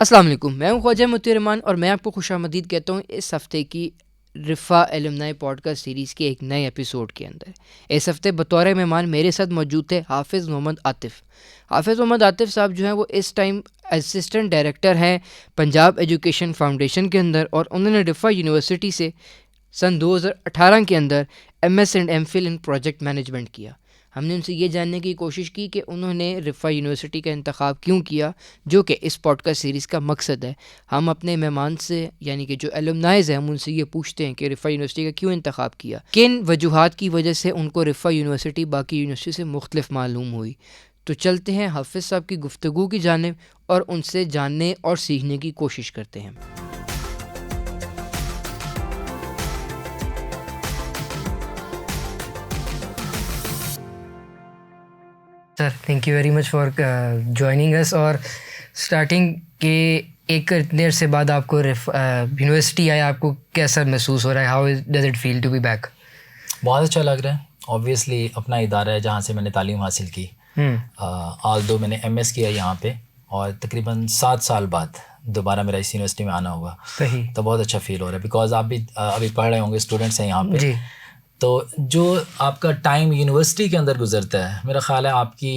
अस्सलाम वालेकुम, मैं हूं ख्वाजा मोती रहमान और मैं आपको खुशामदीद कहता हूं इस हफ़्ते की रिफ़ा एलुमनाई पॉडकास्ट सीरीज़ के एक नए एपिसोड के अंदर। इस हफ़्ते बतौर मेहमान मेरे साथ मौजूद थे हाफिज़ मोहम्मद आतिफ़। हाफिज़ मोहम्मद आतिफ़ साहब जो हैं वो इस टाइम असिस्टेंट डायरेक्टर हैं पंजाब एजुकेशन फाउंडेशन के अंदर, और उन्होंने रिफ़ा यूनिवर्सिटी से सन 2018 के अंदर MS and MPhil in project management किया। हमने उनसे ये जानने की कोशिश की कि उन्होंने रिफ़ा यूनिवर्सिटी का इंतखाब क्यों किया, जो कि इस पॉडकास्ट सीरीज़ का मकसद है। हम अपने मेहमान से यानी कि जो एलुमनाइज़ हैं हम उनसे ये पूछते हैं कि रिफ़ा यूनिवर्सिटी का क्यों इंतखाब किया, किन वजूहात की वजह से उनको रिफ़ा यूनिवर्सिटी बाकी यूनिवर्सिटी से मुख्तलिफ मालूम हुई। तो चलते हैं हाफिज़ साहब की गुफ्तगू की जानिब और उनसे जानने और सीखने की कोशिश करते हैं। Sir, thank you very much for joining us. और स्टार्टिंग के एक देर से बाद आपको यूनिवर्सिटी आया, आपको कैसा महसूस हो रहा है? How does it feel to be back? बहुत अच्छा लग रहा है। ऑब्वियसली अपना इदारा है जहाँ से मैंने तालीम हासिल की। ऑल्दो मैंने MS किया यहाँ पे, और तकरीबन 7 साल बाद दोबारा मेरा इस यूनिवर्सिटी में आना हुआ। सही। तो बहुत अच्छा फील हो रहा है, बिकॉज आप भी अभी पढ़ रहे होंगे, स्टूडेंट्स हैं यहाँ पे जी। तो जो आपका टाइम यूनिवर्सिटी के अंदर गुजरता है, मेरा ख्याल है आपकी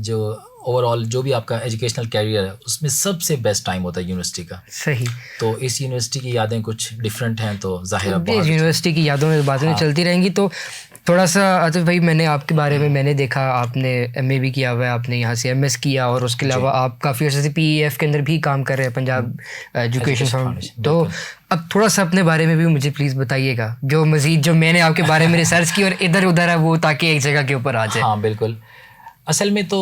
जो ओवरऑल जो भी आपका एजुकेशनल कैरियर है उसमें सबसे बेस्ट टाइम होता है यूनिवर्सिटी का। सही। तो इस यूनिवर्सिटी की यादें कुछ डिफरेंट हैं, तो जाहिर है बहुत यूनिवर्सिटी की यादों में बातें चलती रहेंगी। तो थोड़ा सा आतिफ भाई, मैंने आपके बारे में मैंने देखा आपने MA भी किया हुआ है, आपने यहाँ से MS किया, और उसके अलावा आप काफ़ी अर्से से PEF के अंदर भी काम कर रहे हैं, पंजाब एजुकेशन फाउंडेशन। तो अब थोड़ा सा अपने बारे में भी मुझे प्लीज़ बताइएगा, जो मज़ीद जो मैंने आपके बारे में रिसर्च की और इधर उधर है वो, ताकि एक जगह के ऊपर आ जाए। हाँ बिल्कुल। असल में तो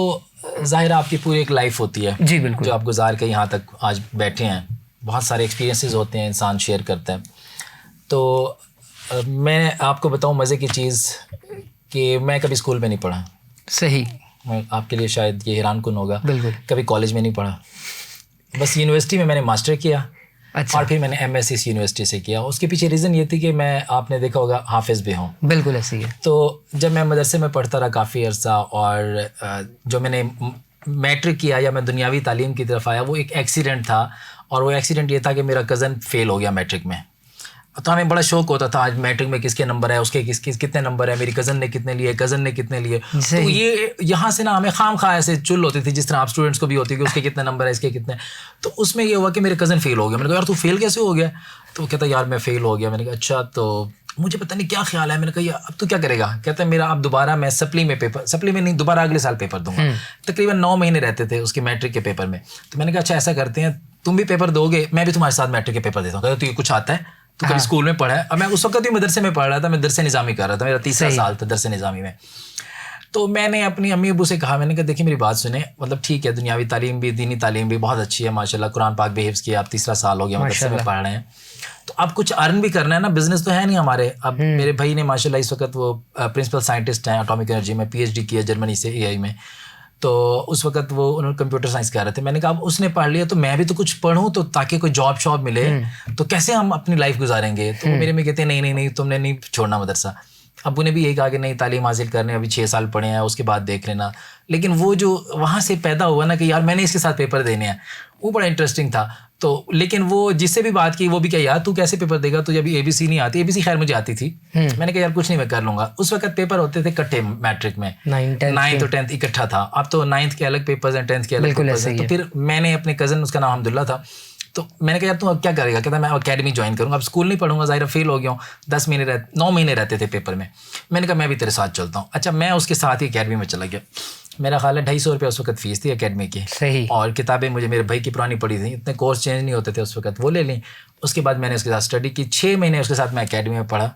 ज़ाहिर आपकी पूरी एक लाइफ होती है जी बिल्कुल, जो आप गुजार के यहाँ तक आज बैठे हैं। बहुत सारे एक्सपीरियंसेस होते हैं, इंसान शेयर करता है। तो मैं आपको बताऊं मज़े की चीज़ कि मैं कभी स्कूल में नहीं पढ़ा। सही। मैं आपके लिए शायद ये हैरान कुन होगा, बिल्कुल। कभी कॉलेज में नहीं पढ़ा, बस यूनिवर्सिटी में मैंने मास्टर किया। अच्छा। और फिर मैंने MS इस यूनिवर्सिटी से किया। उसके पीछे रीज़न ये थी कि मैं, आपने देखा होगा, हाफिज़ भी हूँ। बिल्कुल ऐसे ही है। तो जब मैं मदरसे में पढ़ता रहा काफ़ी अर्सा, और जो मैंने मैट्रिक किया या मैं दुनियावी तालीम की तरफ आया, वो एक एक्सीडेंट था। और वो एक्सीडेंट ये था कि मेरा कज़न फ़ेल हो गया मैट्रिक में। तो हमें बड़ा शौक होता था आज मैट्रिक में किसके नंबर है, उसके कितने नंबर है, मेरी कज़न ने कितने लिए, कज़न ने कितने लिए। तो ये यहाँ से ना हमें खाम खा ऐसे चुल होती थी, जिस तरह आप स्टूडेंट्स को भी होती है कि उसके कितने नंबर है, इसके कितने। तो उसमें ये हुआ कि मेरे कज़न फ़ेल हो गया। मैंने कहा यार तू फेल कैसे हो गया? तो वो कहता यार मैं फ़ेल हो गया। मैंने कहा अच्छा, तो मुझे पता नहीं क्या ख्याल है। मैंने कहा यार अब तू क्या करेगा? कहता है मेरा अब दोबारा मैं सप्ली में नहीं, दोबारा अगले साल पेपर दूंगा। तकरीबन 9 महीने रहते थे उसके मैट्रिक के पेपर में। तो मैंने कहा अच्छा ऐसा करते हैं, तुम भी पेपर दोगे, मैं भी तुम्हारे साथ मैट्रिक के पेपर देता हूँ। कहता तुझे कुछ आता है, तो कभी स्कूल में पढ़ा है? अब मैं उस वक्त भी मदरसे में पढ़ रहा था, मैं दरसे निज़ामी कर रहा था, मेरा 3रा साल था दरसे निज़ामी में। तो मैंने अपनी अम्मी अबू से कहा, मैंने कहा देखिए मेरी बात सुने, मतलब ठीक है दुनियावी तालीम भी, दीनी तालीम भी बहुत अच्छी है माशाल्लाह, कुरान पाक भी हिफ्ज़ किया, आप 3रा साल हो गया मदरसे में पढ़ रहे हैं, तो अब कुछ अर्न भी करना है ना, बिजनेस तो है नहीं हमारे। अब मेरे भाई ने माशाल्लाह इस वक्त वो प्रिंसिपल साइंटिस्ट हैं एटॉमिक एनर्जी में, PhD किया जर्मनी से AI में। तो उस वक्त वो उन्होंने कंप्यूटर साइंस कर रहे थे। मैंने कहा अब उसने पढ़ लिया तो मैं भी तो कुछ पढ़ूं, तो ताकि कोई जॉब शॉब मिले, तो कैसे हम अपनी लाइफ गुजारेंगे? तो वो मेरे में कहते नहीं तुमने नहीं छोड़ना मदरसा। अबू ने भी यही कहा कि नहीं तालीम हासिल करने, अभी 6 साल पढ़े हैं, उसके बाद देख लेना। लेकिन वो जो वहाँ से पैदा हुआ ना कि यार मैंने इसके साथ पेपर देने हैं, वो बड़ा इंटरेस्टिंग था। तो लेकिन वो जिससे भी बात की वो भी क्या यार तू कैसे पेपर देगा, तुझे अभी ABC नहीं आती। ABC खैर मुझे आती थी। मैंने कहा यार कुछ नहीं मैं कर लूँगा। उस वक्त पेपर होते थे इकट्ठे मैट्रिक में, 9th और 10th इकट्ठा था। अब तो 9th के अलग पेपर्स हैं, 10th के अलग पेपर्स हैं। तो फिर मैंने अपने कज़न, उसका नाम अब्दुल्ला था, तो मैंने कहा यार तू अब क्या करेगा? कहता मैं अकेडमी ज्वाइन करूँगा, अब स्कूल नहीं पढ़ूंगा, ज़ाहिर फेल हो गया हूँ। 9 महीने रहते थे पेपर में। मैंने कहा मैं भी तेरे साथ चलता हूँ। अच्छा, मैं उसके साथ ही अकेडमी में चला गया। मेरा ख्याल है 250 रुपये उस वक्त फ़ीस थी अकेडमी की। सही। और किताबें मुझे मेरे भाई की पुरानी पड़ी थी, इतने कोर्स चेंज नहीं होते थे उस वक्त, वो ले ली। उसके बाद मैंने उसके साथ स्टडी की, 6 महीने उसके साथ मैं अकेडमी में पढ़ा।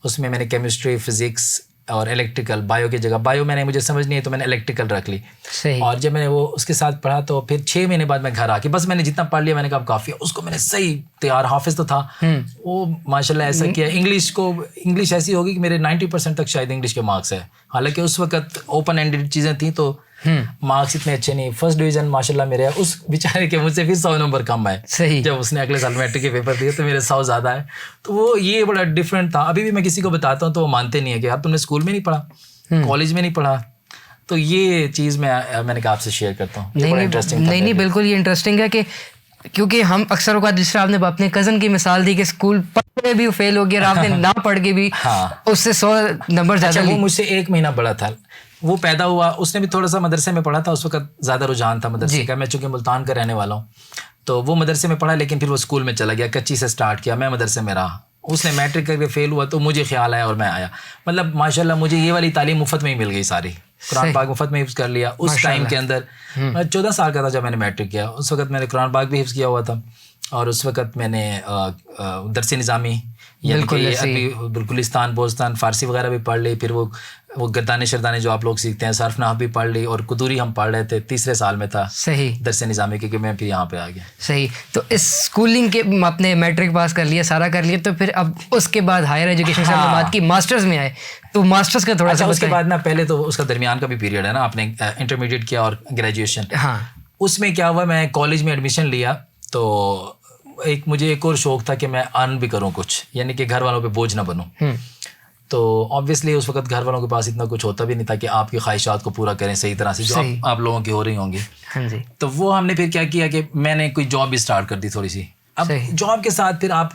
उसमें मैंने केमिस्ट्री, फिज़िक्स और इलेक्ट्रिकल, बायो की जगह, बायो मैंने मुझे समझ नहीं है तो मैंने इलेक्ट्रिकल रख ली। सही। और जब मैंने वो उसके साथ पढ़ा तो फिर 6 महीने बाद मैं घर आके बस मैंने जितना पढ़ लिया मैंने कहा अब काफ़ी है। उसको मैंने सही तैयार, हाफिज़ तो था वो माशाल्लाह, ऐसा किया। इंग्लिश ऐसी होगी कि मेरे 90% तक शायद इंग्लिश के मार्क्स है। हालांकि उस वक्त ओपन एंडेड चीज़ें थी तो मार्क्स इतने अच्छे नहीं। फर्स्ट डिवीज़न माशाल्लाह मेरे, उस बेचारे के मुझसे फिर 100 नंबर कम आए। सही। जब उसने अगले साल मैट्रिक के पेपर दिए तो मेरे 100 ज़्यादा है। तो वो ये बड़ा डिफरेंट था। अभी भी मैं किसी को बताता हूँ तो वो मानते नहीं है कि यार तुमने स्कूल में नहीं पढ़ा, कॉलेज में नहीं पढ़ा। तो ये चीज़ मैंने कहा आपसे शेयर करता हूँ। नहीं, बिल्कुल ये इंटरेस्टिंग है कि क्योंकि हम अक्सर औकात, जिस तरह आपने अपने कज़न की मिसाल दी कि स्कूल पढ़ने भी फेल हो गया और आपने ना पढ़ के भी उससे 100 नंबर ज़्यादा वो मुझसे 1 महीना बड़ा था, वो पैदा हुआ, उसने भी थोड़ा सा मदरसे में पढ़ा था, उस वक्त ज़्यादा रुझान था मदरसे का। मैं चूँकि मुल्तान का रहने वाला हूँ, तो वो मदरसे में पढ़ा, लेकिन फिर वो स्कूल में चला गया, कच्ची से स्टार्ट किया, मैं मदरसे में रहा। उसने मैट्रिक करके फेल हुआ तो मुझे ख्याल आया और मैं आया। मतलब माशाल्लाह मुझे ये वाली तालीम मुफ्त में ही मिल गई सारी, कुरान पाक मुफ्त में हिफ्ज़ कर लिया उस टाइम के अंदर। मैं 14 साल का था जब मैंने मैट्रिक किया, उस वक्त मैंने कुरान पाक भी हिफ्ज़ किया हुआ था, और उस वक्त मैंने दरस निज़ामी बिल्कुलिस्तान, बोस्तान, फ़ारसी वगैरह भी पढ़ ली। फिर वो गर्दाने शरदाने जो आप लोग सीखते हैं, सर्फ नाहव भी पढ़ ली, और कुदूरी हम पढ़ रहे थे, 3रे साल में था। सही। दरस निज़ामी के, मैं फिर यहाँ पे आ गया। सही। तो इस स्कूलिंग के आपने मैट्रिक पास कर लिया, सारा कर लिया, तो फिर अब उसके बाद हायर एजुकेशन से आपने बात की, मास्टर्स में आए, तो मास्टर्स का थोड़ा सा उसके बाद ना, पहले तो उसका दरमियान का भी पीरियड है ना, आपने इंटरमीडिएट किया और ग्रेजुएशन। हाँ। उसमें क्या हुआ, मैं कॉलेज में एडमिशन लिया, तो मुझे एक और शौक था कि मैं अर्न भी करूँ कुछ, यानी कि घर वालों पे बोझ ना बनूँ। तो ऑब्वियसली उस वक्त घर वालों के पास इतना कुछ होता भी नहीं था कि आपकी ख्वाहिशात को पूरा करें सही तरह से, जो आप लोगों की हो रही होंगी। हाँ जी। तो वो हमने फिर क्या किया कि मैंने कोई जॉब भी स्टार्ट कर दी थोड़ी सी। अब जॉब के साथ फिर आप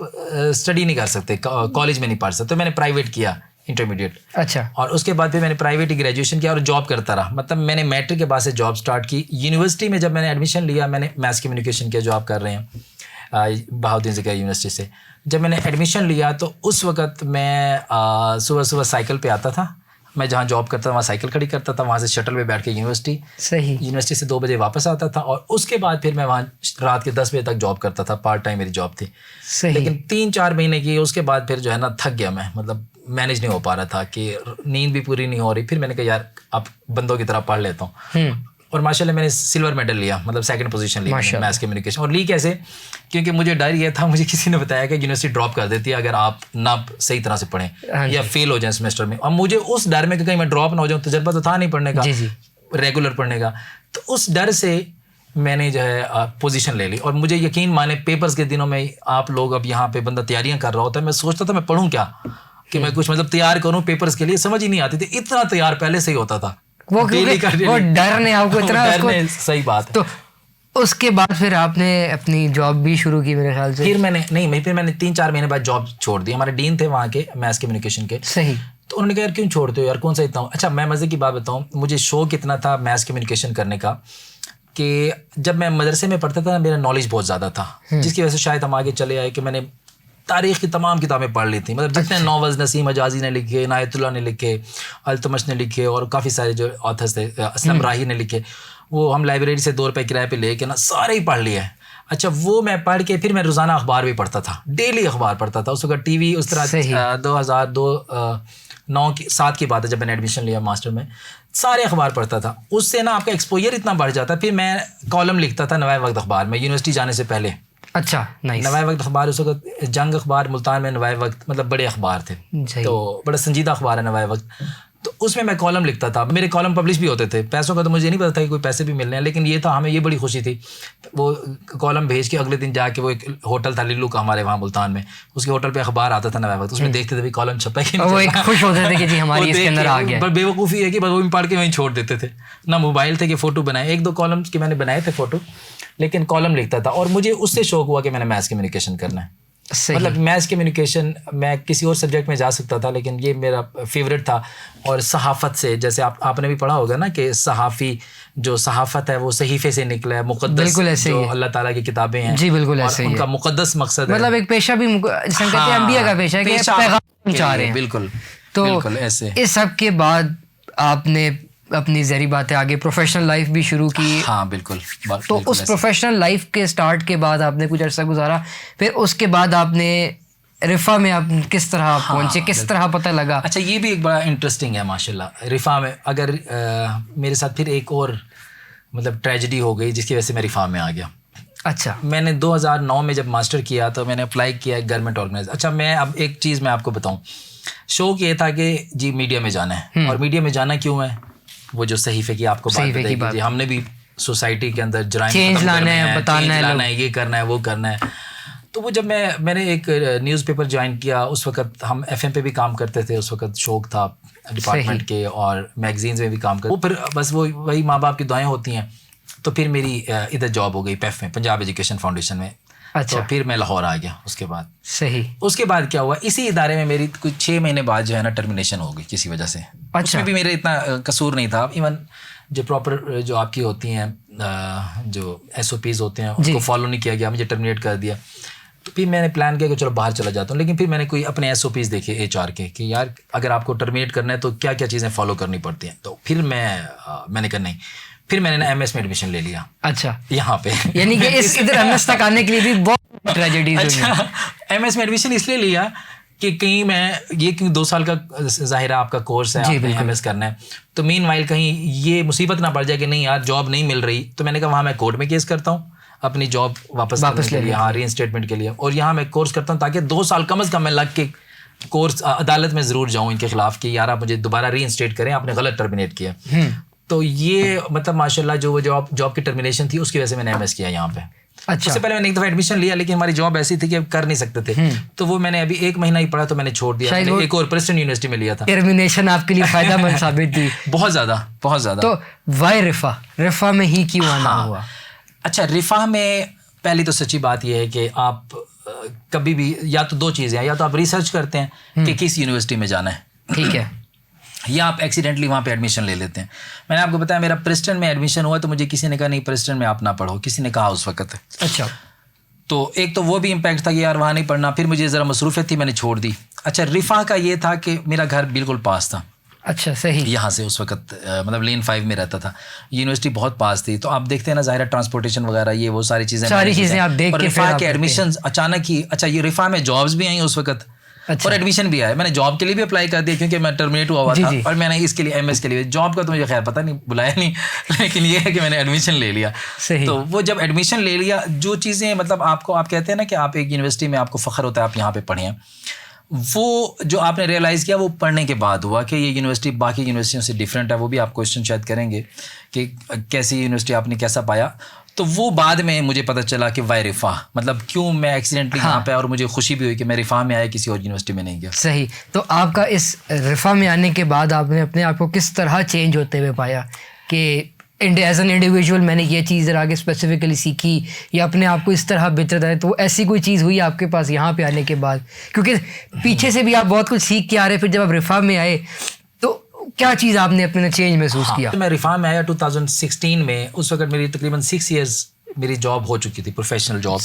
स्टडी नहीं कर सकते, कॉलेज में नहीं पढ़ सकते, तो मैंने प्राइवेट किया इंटरमीडिएट। अच्छा। और उसके बाद फिर मैंने प्राइवेट ही ग्रेजुएशन किया और जॉब करता रहा। मतलब मैंने मैट्रिक के बाद से जॉब स्टार्ट की। यूनिवर्सिटी में जब मैंने एडमिशन लिया, मैंने मैस कम्युनिकेशन किया जो आप कर रहे हैं बहाउद्दीन ज़कीरिया यूनिवर्सिटी से। जब मैंने एडमिशन लिया तो उस वक़्त मैं सुबह सुबह साइकिल पे आता था, मैं जहाँ जॉब करता था वहाँ साइकिल खड़ी करता था, वहाँ से शटल पे बैठ के यूनिवर्सिटी, सही, यूनिवर्सिटी से 2 बजे वापस आता था, और उसके बाद फिर मैं वहाँ रात के 10 बजे तक जॉब करता था। पार्ट टाइम मेरी जॉब थी। सही। लेकिन 3-4 महीने की, उसके बाद फिर जो है ना थक गया मैं, मतलब मैनेज नहीं हो पा रहा था कि नींद भी पूरी नहीं हो रही। फिर मैंने कहा यार अब बंदों की तरह पढ़ लेता हूँ, और माशाल्लाह मैंने सिल्वर मेडल लिया, मतलब 2nd पोजीशन ली मैथ्स कम्युनिकेशन। और ली कैसे, क्योंकि मुझे डर ये था, मुझे किसी ने बताया कि यूनिवर्सिटी ड्रॉप कर देती है अगर आप ना सही तरह से पढ़ें या फेल हो जाएं सेमेस्टर में। और मुझे उस डर में कि कहीं मैं ड्रॉप ना हो जाऊँ, तजर्बा तो था नहीं पढ़ने का, रेगुलर पढ़ने का, तो उस डर से मैंने जो है पोजीशन ले ली। और मुझे यकीन माने पेपर्स के दिनों में, आप लोग अब यहाँ पे बंदा तैयारियाँ कर रहा होता है, मैं सोचता था मैं पढ़ूँ क्या, कि मैं कुछ मतलब तैयार करूँ पेपर्स के लिए, समझ ही नहीं आती थी। इतना तैयार पहले से ही होता था, वो डर ने आपको इतना सही बात है। तो उसके बाद फिर आपने अपनी जॉब भी शुरू की मेरे ख्याल से। फिर मैंने 3-4 महीने बाद जॉब छोड़ दी। हमारे डीन थे वहाँ के मैथ्स कम्युनिकेशन के। सही। तो उन्होंने कहा यार क्यों छोड़ते हो यार, कौन सा इतना। अच्छा मैं मज़े की बात बताऊँ, मुझे शौक इतना था मैथ्स कम्युनिकेशन करने का कि जब मैं मदरसे में पढ़ता था मेरा नॉलेज बहुत ज़्यादा था, जिसकी वजह से शायद हम आगे चले आए कि मैंने तारीख़ की तमाम किताबें पढ़ ली थी। मतलब जितने नॉवेल्स नसीम अजाजी ने लिखे, नायतुल्लाह ने लिखे, अल्तमश ने लिखे, और काफ़ी सारे जो ऑथर्स थे, असलम राही ने लिखे, वो हम लाइब्रेरी से 2 रुपये किराए पे लेके ना सारे ही पढ़ लिए। अच्छा वो मैं पढ़ के फिर मैं रोज़ाना अखबार भी पढ़ता था, डेली अखबार पढ़ता था। उस वक्त टीवी उस तरह 2007 की बात है जब मैंने एडमिशन लिया मास्टर में, सारे अखबार पढ़ता था। उससे ना आपका एक्सपोजर इतना बढ़ जाता। फिर मैं कॉलम लिखता था नवाए वक्त अखबार में यूनिवर्सिटी जाने से पहले। अच्छा, नाइस। नवाए वक्त अखबार उस वक्त जंग अखबार मुल्तान में, नवाए वक्त मतलब बड़े अखबार थे, तो बड़ा संजीदा अखबार है नवाए वक्त। तो उसमें मैं कॉलम लिखता था, मेरे कॉलम पब्लिश भी होते थे। पैसों का तो मुझे नहीं पता था कि कोई पैसे भी मिलने हैं, लेकिन ये था हमें ये बड़ी खुशी थी। वो कॉलम भेज के अगले दिन जाके, वो एक होटल था लिल्लू का हमारे वहाँ मुल्तान में, उसके होटल पे अखबार आता था नवाए वक्त, उसमें देखते थे भाई कॉलम छपा कि वो एक खुश होते थे कि जी हमारी इसके अंदर आ गया। पर बेवकूफ़ी है कि बस वो पढ़ के वहीं छोड़ देते थे, ना मोबाइल थे कि फ़ोटो बनाए। 1-2 कॉलम्स के मैंने बनाए थे फ़ोटो, लेकिन कॉलम लिखता था। और मुझे उससे शौक हुआ कि मैंने मैथ्स कम्युनिकेशन करना है। मतलब मैथ्स कम्युनिकेशन, मैं किसी और सब्जेक्ट में जा सकता था, लेकिन ये मेरा फेवरेट था। और सहाफ़त से, जैसे आपने भी पढ़ा होगा ना कि सहाफ़ी जो सहाफ़त है वो सहीफ़े से निकला है, मुक़द्दस जो अल्लाह ताला की किताबें हैं। जी बिल्कुल ऐसे ही है। उनका मुक़द्दस मकसद है, मतलब एक पेशा भी अंबिया का पेशा है कि पैगाम पहुंचा रहे हैं। बिल्कुल। तो ऐसे इस सब के बाद आपने अपनी ज़हरी बातें आगे प्रोफेशनल लाइफ भी शुरू की। हाँ बिल्कुल। तो उस प्रोफेशनल लाइफ के स्टार्ट के बाद आपने कुछ अर्सा गुजारा, फिर उसके बाद आपने रिफ़ा में आप किस तरह पहुंचे, किस तरह पता लगा? अच्छा ये भी एक बड़ा इंटरेस्टिंग है माशाल्लाह। रिफ़ा में अगर मेरे साथ फिर एक और मतलब ट्रेजेडी हो गई जिसकी वजह से मैं रिफ़ा में आ गया। अच्छा। मैंने 2009 में जब मास्टर किया तो मैंने अप्लाई किया एक गवर्नमेंट ऑर्गेनाइजेशन। अच्छा मैं अब एक चीज़ मैं आपको बताऊँ, शौक ये था कि जी मीडिया में जाना है। और मीडिया में जाना क्यों है, वो जो सहीफ़े की आपको बात बताई, हमने भी सोसाइटी के अंदर चेंज लाना है, बताना है, ये करना है, वो करना है। तो वो जब मैंने एक न्यूज़पेपर ज्वाइन किया, उस वक्त हम FM पे भी काम करते थे, उस वक्त शौक था डिपार्टमेंट के, और मैगजीन्स में भी काम करते। वो फिर बस वही माँ बाप की दुआएं होती हैं, तो फिर मेरी इधर जॉब हो गई पैफ में, पंजाब एजुकेशन फाउंडेशन में। अच्छा। तो फिर मैं लाहौर आ गया उसके बाद। सही। उसके बाद क्या हुआ, इसी इदारे में मेरी कुछ 6 महीने बाद जो है ना टर्मिनेशन हो गई किसी वजह से। अच्छा। उसमें भी मेरे इतना कसूर नहीं था। इवन जो प्रॉपर जो आपकी होती हैं जो SOPs होते हैं उसको फॉलो नहीं किया गया, मुझे टर्मिनेट कर दिया। तो फिर मैंने प्लान किया कि चलो बाहर चला जाता हूँ। लेकिन फिर मैंने कोई अपने SOPs देखे HR के कि यार अगर आपको टर्मिनेट करना है तो क्या क्या चीज़ें फॉलो करनी पड़ती हैं। तो फिर मैंने कहा नहीं, फिर मैंने MS में एडमिशन ले लिया। अच्छा। यहाँ पे यानी कि इस इधर MS तक आने के लिए भी बहुत ट्रेजेडीज हुई हैं। अच्छा, MS में एडमिशन इसलिए लिया कि कहीं मैं ये क्योंकि 2 साल का ज़ाहिर आपका कोर्स है, आपने MS करना है, तो मीनवाइल कहीं ये मुसीबत ना पड़ जाए कि नहीं यार जॉब नहीं मिल रही। तो मैंने कहा वहाँ मैं कोर्ट में केस करता हूँ अपनी जॉब वापस करने के लिए, हाँ रीइंस्टेटमेंट के लिए, और यहाँ मैं कोर्स करता हूँ ताकि 2 साल कम से कम मैं लग के कोर्स अदालत में ज़रूर जाऊँ इनके खिलाफ कि यार आप मुझे दोबारा रीइंस्टेट करें, आपने गलत टर्मिनेट किया। तो ये मतलब माशाल्लाह जो वो जॉब की टर्मिनेशन थी उसकी वजह से मैंने MS किया यहाँ पे। अच्छा। उससे पहले मैंने एक दफ़ा एडमिशन लिया लेकिन हमारी जॉब ऐसी थी कि अब कर नहीं सकते थे, तो वो मैंने अभी 1 महीना ही पढ़ा तो मैंने छोड़ दिया। मैंने एक और प्रेस्टन यूनिवर्सिटी में लिया था। टर्मिनेशन आपके लिए फायदेमंद साबित थी। बहुत ज़्यादा। तो वाई रिफा में ही क्यों आना हुआ? अच्छा, रिफा में पहली तो सच्ची बात यह है कि आप कभी भी या तो 2 चीज़ें हैं, या तो आप रिसर्च करते हैं कि किस यूनिवर्सिटी में जाना है, ठीक है, या आप एक्सीडेंटली वहाँ पे एडमिशन ले लेते हैं। मैंने आपको बताया मेरा प्रेस्टन में एडमिशन हुआ तो मुझे किसी ने कहा नहीं प्रेस्टन में आप ना पढ़ो, किसी ने कहा उस वक्त। अच्छा। तो एक तो वो भी इम्पैक्ट था कि यार वहाँ नहीं पढ़ना, फिर मुझे ज़रा मसरूफियत थी मैंने छोड़ दी। अच्छा, रिफा का ये था कि मेरा घर बिल्कुल पास था। अच्छा, सही। यहाँ से उस वक्त मतलब लेन 5 में रहता था, यूनिवर्सिटी बहुत पास थी। तो आप देखते हैं ना ज़ाहिर ट्रांसपोर्टेशन वगैरह ये वो सारी चीज़ें आप देख के रिफा के एडमिशन अचानक ही, अच्छा ये रिफा में जॉब्स भी आई उस वक्त। अच्छा। और एडमिशन भी आया। मैंने जॉब के लिए भी अप्लाई कर दिया क्योंकि मैं टर्मिनेट हुआ था, और मैंने इसके लिए MS के लिए, जॉब का तो मुझे खैर पता नहीं, बुलाया नहीं, लेकिन ये है कि मैंने एडमिशन ले लिया। सही। तो वो जब एडमिशन ले लिया, जो चीज़ें मतलब आपको आप कहते हैं ना कि आप एक यूनिवर्सिटी में आपको फ़ख्र होता है आप यहाँ पे पढ़े हैं, वो जो आपने रियलाइज़ किया वो पढ़ने के बाद हुआ कि ये यूनिवर्सिटी बाकी यूनिवर्सिटियों से डिफरेंट है। वो भी आप क्वेश्चन शायद करेंगे कि कैसी यूनिवर्सिटी आपने कैसा पाया। तो वो बाद में मुझे पता चला कि वाई रिफा मतलब क्यों मैं एक्सीडेंटली यहाँ पे, और मुझे खुशी भी हुई कि मैं रिफा में आया, किसी और यूनिवर्सिटी में नहीं गया। सही। तो आपका इस रिफा में आने के बाद आपने अपने आप को किस तरह चेंज होते हुए पाया कि एज एन इंडिविजुअल मैंने ये चीज़ आगे स्पेसिफिकली सीखी या अपने आप को इस तरह बेहतर है? तो ऐसी कोई चीज़ हुई आपके पास यहाँ पे आने के बाद? क्योंकि पीछे से भी आप बहुत कुछ सीख के आ रहे, फिर जब आप रिफा में आए तो क्या चीज़ आपने अपने चेंज महसूस किया? तो मैं रिफा में आया 2016 में। उस वक्त मेरी तकरीबन 6 इयर्स मेरी जॉब हो चुकी थी, प्रोफेशनल जॉब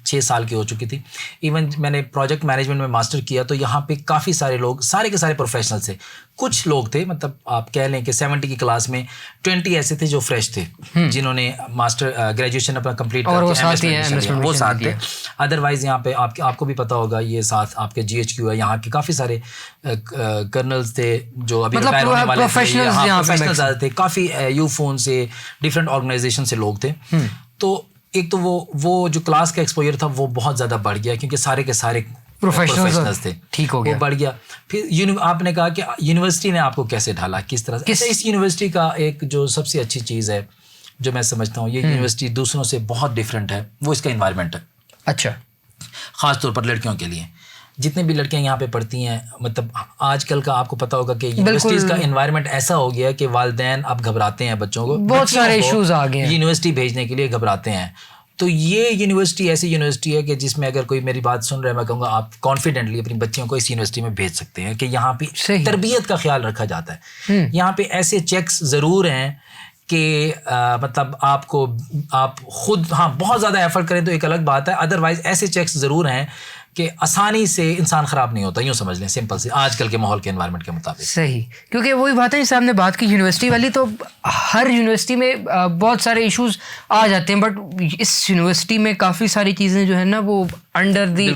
6 साल की हो चुकी थी। इवन मैंने प्रोजेक्ट मैनेजमेंट में मास्टर किया तो यहाँ पे काफ़ी सारे लोग, सारे के सारे प्रोफेशनल थे। कुछ लोग थे मतलब आप कह लें कि 70 की क्लास में 20 ऐसे थे जो फ्रेश थे, जिन्होंने मास्टर ग्रेजुएशन अपना कंप्लीट और वो साथ थे। अदरवाइज यहाँ पे आपको भी पता होगा ये साथ आपके GHQ है, यहाँ के काफ़ी सारे कर्नल्स थे जो अभी रिटायर होने वाले थे, प्रोफेशनल्स थे, काफ़ी यूफोन से डिफरेंट ऑर्गेनाइजेशन से लोग थे। तो एक तो वो जो क्लास का एक्सपोजर था वो बहुत ज़्यादा बढ़ गया क्योंकि सारे के सारे प्रोफेशनल्स थे, ठीक हो गया, वो बढ़ गया। फिर आपने कहा कि यूनिवर्सिटी ने आपको कैसे ढाला, किस तरह से? इस यूनिवर्सिटी का एक जो सबसे अच्छी चीज़ है जो मैं समझता हूँ, ये यूनिवर्सिटी दूसरों से बहुत डिफरेंट है, वो इसका इन्वायरमेंट है। अच्छा। ख़ास तौर पर लड़कियों के लिए, जितने भी लड़कियां यहाँ पे पढ़ती हैं, मतलब आजकल का आपको पता होगा कि यूनिवर्सिटीज़ का एनवायरनमेंट ऐसा हो गया है कि वालिदैन अब घबराते हैं बच्चों को, बहुत सारे इश्यूज आ गए हैं, यूनिवर्सिटी भेजने के लिए घबराते हैं। तो ये यूनिवर्सिटी ऐसी यूनिवर्सिटी है कि जिसमें अगर कोई मेरी बात सुन रहा है, मैं कहूँगा आप कॉन्फिडेंटली अपनी बच्चियों को इस यूनिवर्सिटी में भेज सकते हैं कि यहाँ पे तरबियत का ख्याल रखा जाता है। यहाँ पे ऐसे चेक्स ज़रूर हैं कि मतलब आप खुद बहुत ज़्यादा एफर्ट करें तो एक अलग बात है, अदरवाइज़ ऐसे चेक्स ज़रूर हैं कि आसानी से इंसान ख़राब नहीं होता, यूँ समझ लें सिंपल से, आजकल के माहौल के एनवायरनमेंट के मुताबिक। सही, क्योंकि वही बात है जैसे आपने बात की यूनिवर्सिटी वाली, तो हर यूनिवर्सिटी में बहुत सारे इश्यूज आ जाते हैं, बट इस यूनिवर्सिटी में काफ़ी सारी चीज़ें जो है ना वो अंडर दी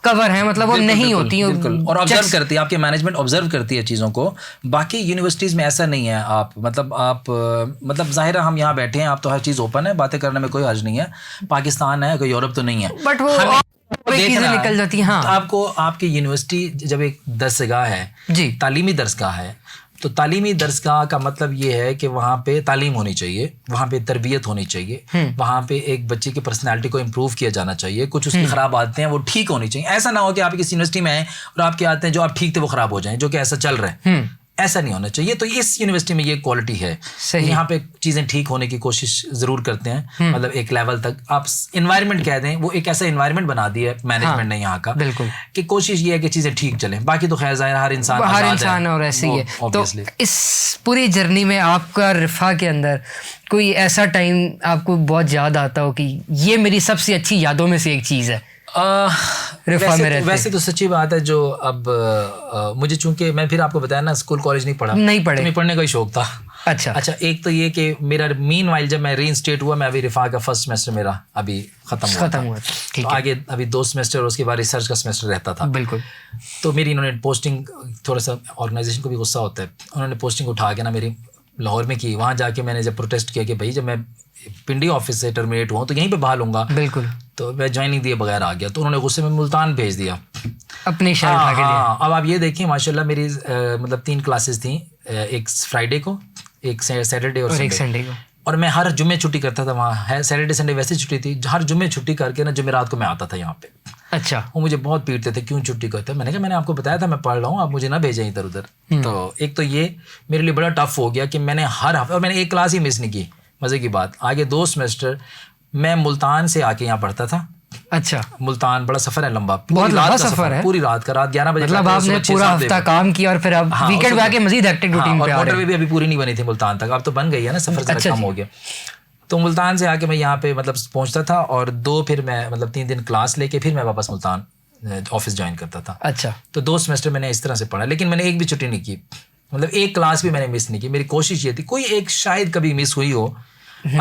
कवर है, मतलब वो नहीं होती हैं और ऑब्जर्व करती है, आपके मैनेजमेंट ऑब्जर्व करती है चीज़ों को। बाकी यूनिवर्सिटीज़ में ऐसा नहीं है। आप मतलब ज़ाहिर है हम यहाँ बैठे हैं, आप तो हर चीज़ ओपन है, बातें करने में कोई हर्ज नहीं है। पाकिस्तान है, कोई यूरोप तो नहीं है, बट वो चीज़ें निकल जाती हैं। हाँ, आपको आपकी यूनिवर्सिटी जब एक दरसगाह है जी, तालीमी दरसगाह है, तो तालीमी दरसगाह का मतलब ये है कि वहाँ पे तालीम होनी चाहिए, वहाँ पे तरबियत होनी चाहिए, वहाँ पे एक बच्चे की पर्सनालिटी को इम्प्रूव किया जाना चाहिए, कुछ उसकी ख़राब आदतें हैं वो ठीक होनी चाहिए। ऐसा ना हो कि आप किसी यूनिवर्सिटी में आए और आपकी आदतें जो आप ठीक थे वो ख़राब हो जाएं, जो कि ऐसा चल रहा है। ऐसा नहीं होना चाहिए। तो इस यूनिवर्सिटी में ये क्वालिटी है। सही। यहाँ पे चीज़ें ठीक होने की कोशिश ज़रूर करते हैं, मतलब एक लेवल तक। आप इन्वायरमेंट कह दें, वो एक ऐसा इन्वायरमेंट बना दिया है मैनेजमेंट ने यहाँ का, बिल्कुल, कि कोशिश ये है कि चीज़ें ठीक चलें। बाकी तो खैर ज़ाहिर हर इंसान और ऐसे ही है। तो इस पूरी जर्नी में आपका रिफा के अंदर कोई ऐसा टाइम आपको बहुत याद आता हो कि ये मेरी सबसे अच्छी यादों में से एक चीज़ है? वैसे तो सच्ची बात है, जो अब मुझे, चूंकि मैं फिर आपको बताया ना, स्कूल कॉलेज नहीं पढ़े, तो पढ़ने का ही शौक था। अच्छा, एक तो ये कि मेरा मीनवाइल जब मैं रीइंस्टेट हुआ, मैं अभी रिफा का फर्स्ट सेमेस्टर मेरा अभी खत्म हुआ था। तो आगे अभी 2 सेमेस्टर और उसके बाद रिसर्च का सेमेस्टर रहता था। बिल्कुल। तो मेरी इन्होंने पोस्टिंग, थोड़ा सा ऑर्गेनाइजेशन को भी गुस्सा होता है, उन्होंने पोस्टिंग उठा के ना मेरी लाहौर में की। वहाँ जाके मैंने जब प्रोटेस्ट किया कि भाई जब मैं पिंडी ऑफिस से टर्मिनेट हुआ तो यहीं पे बहाल होऊंगा, बिल्कुल, तो मैं ज्वाइनिंग दिए बगैर आ गया। तो उन्होंने गुस्से में मुल्तान भेज दिया, अपनी शर्ट उठा के दिया। अब आप ये देखिए, माशाल्लाह मेरी मतलब 3 क्लासेस थी, एक फ्राइडे को, एक सैटरडे और एक संडे को। और मैं हर जुम्मे छुट्टी करता था वहाँ, है सैटरडे संडे वैसे छुट्टी थी, हर जुम्मे छुट्टी करके ना जुमेरात को मैं आता था यहाँ पे। अच्छा। वो मुझे बहुत पीटते थे, क्यों छुट्टी करते? मैंने कहा मैंने आपको बताया था मैं पढ़ रहा हूँ, आप मुझे ना भेजें इधर उधर। तो एक तो ये मेरे लिए बड़ा टफ हो गया कि मैंने हर हफ्ते, और मैंने एक क्लास ही मिस नहीं की। मज़े की बात, आगे 2 सेमेस्टर मैं मुल्तान से आके यहाँ पढ़ता था। अच्छा। मुल्तान बड़ा सफ़र है, लंबा, बहुत लंबा सफ़र है, पूरी रात का, रात 11 बजे। मतलब आपने पूरा हफ्ता काम किया और फिर आप वीकेंड में आके मज़ीद हेक्टिक रूटीन पे आ रहे हैं। और मोटरवे भी अभी पूरी नहीं बनी थी मुल्तान तक, अब तो बन गई है ना, सफ़र ज़रा कम हो गया। तो मुल्तान से आके मैं यहाँ पे मतलब पहुँचता था, और 2 फिर मैं मतलब 3 दिन क्लास लेके फिर मैं वापस मुल्तान ऑफिस ज्वाइन करता था। अच्छा। तो 2 सेमेस्टर मैंने इस तरह से पढ़ा, लेकिन मैंने एक भी छुट्टी नहीं की, मतलब एक क्लास भी मैंने मिस नहीं की। मेरी कोशिश ये थी कोई एक शायद कभी मिस हुई हो,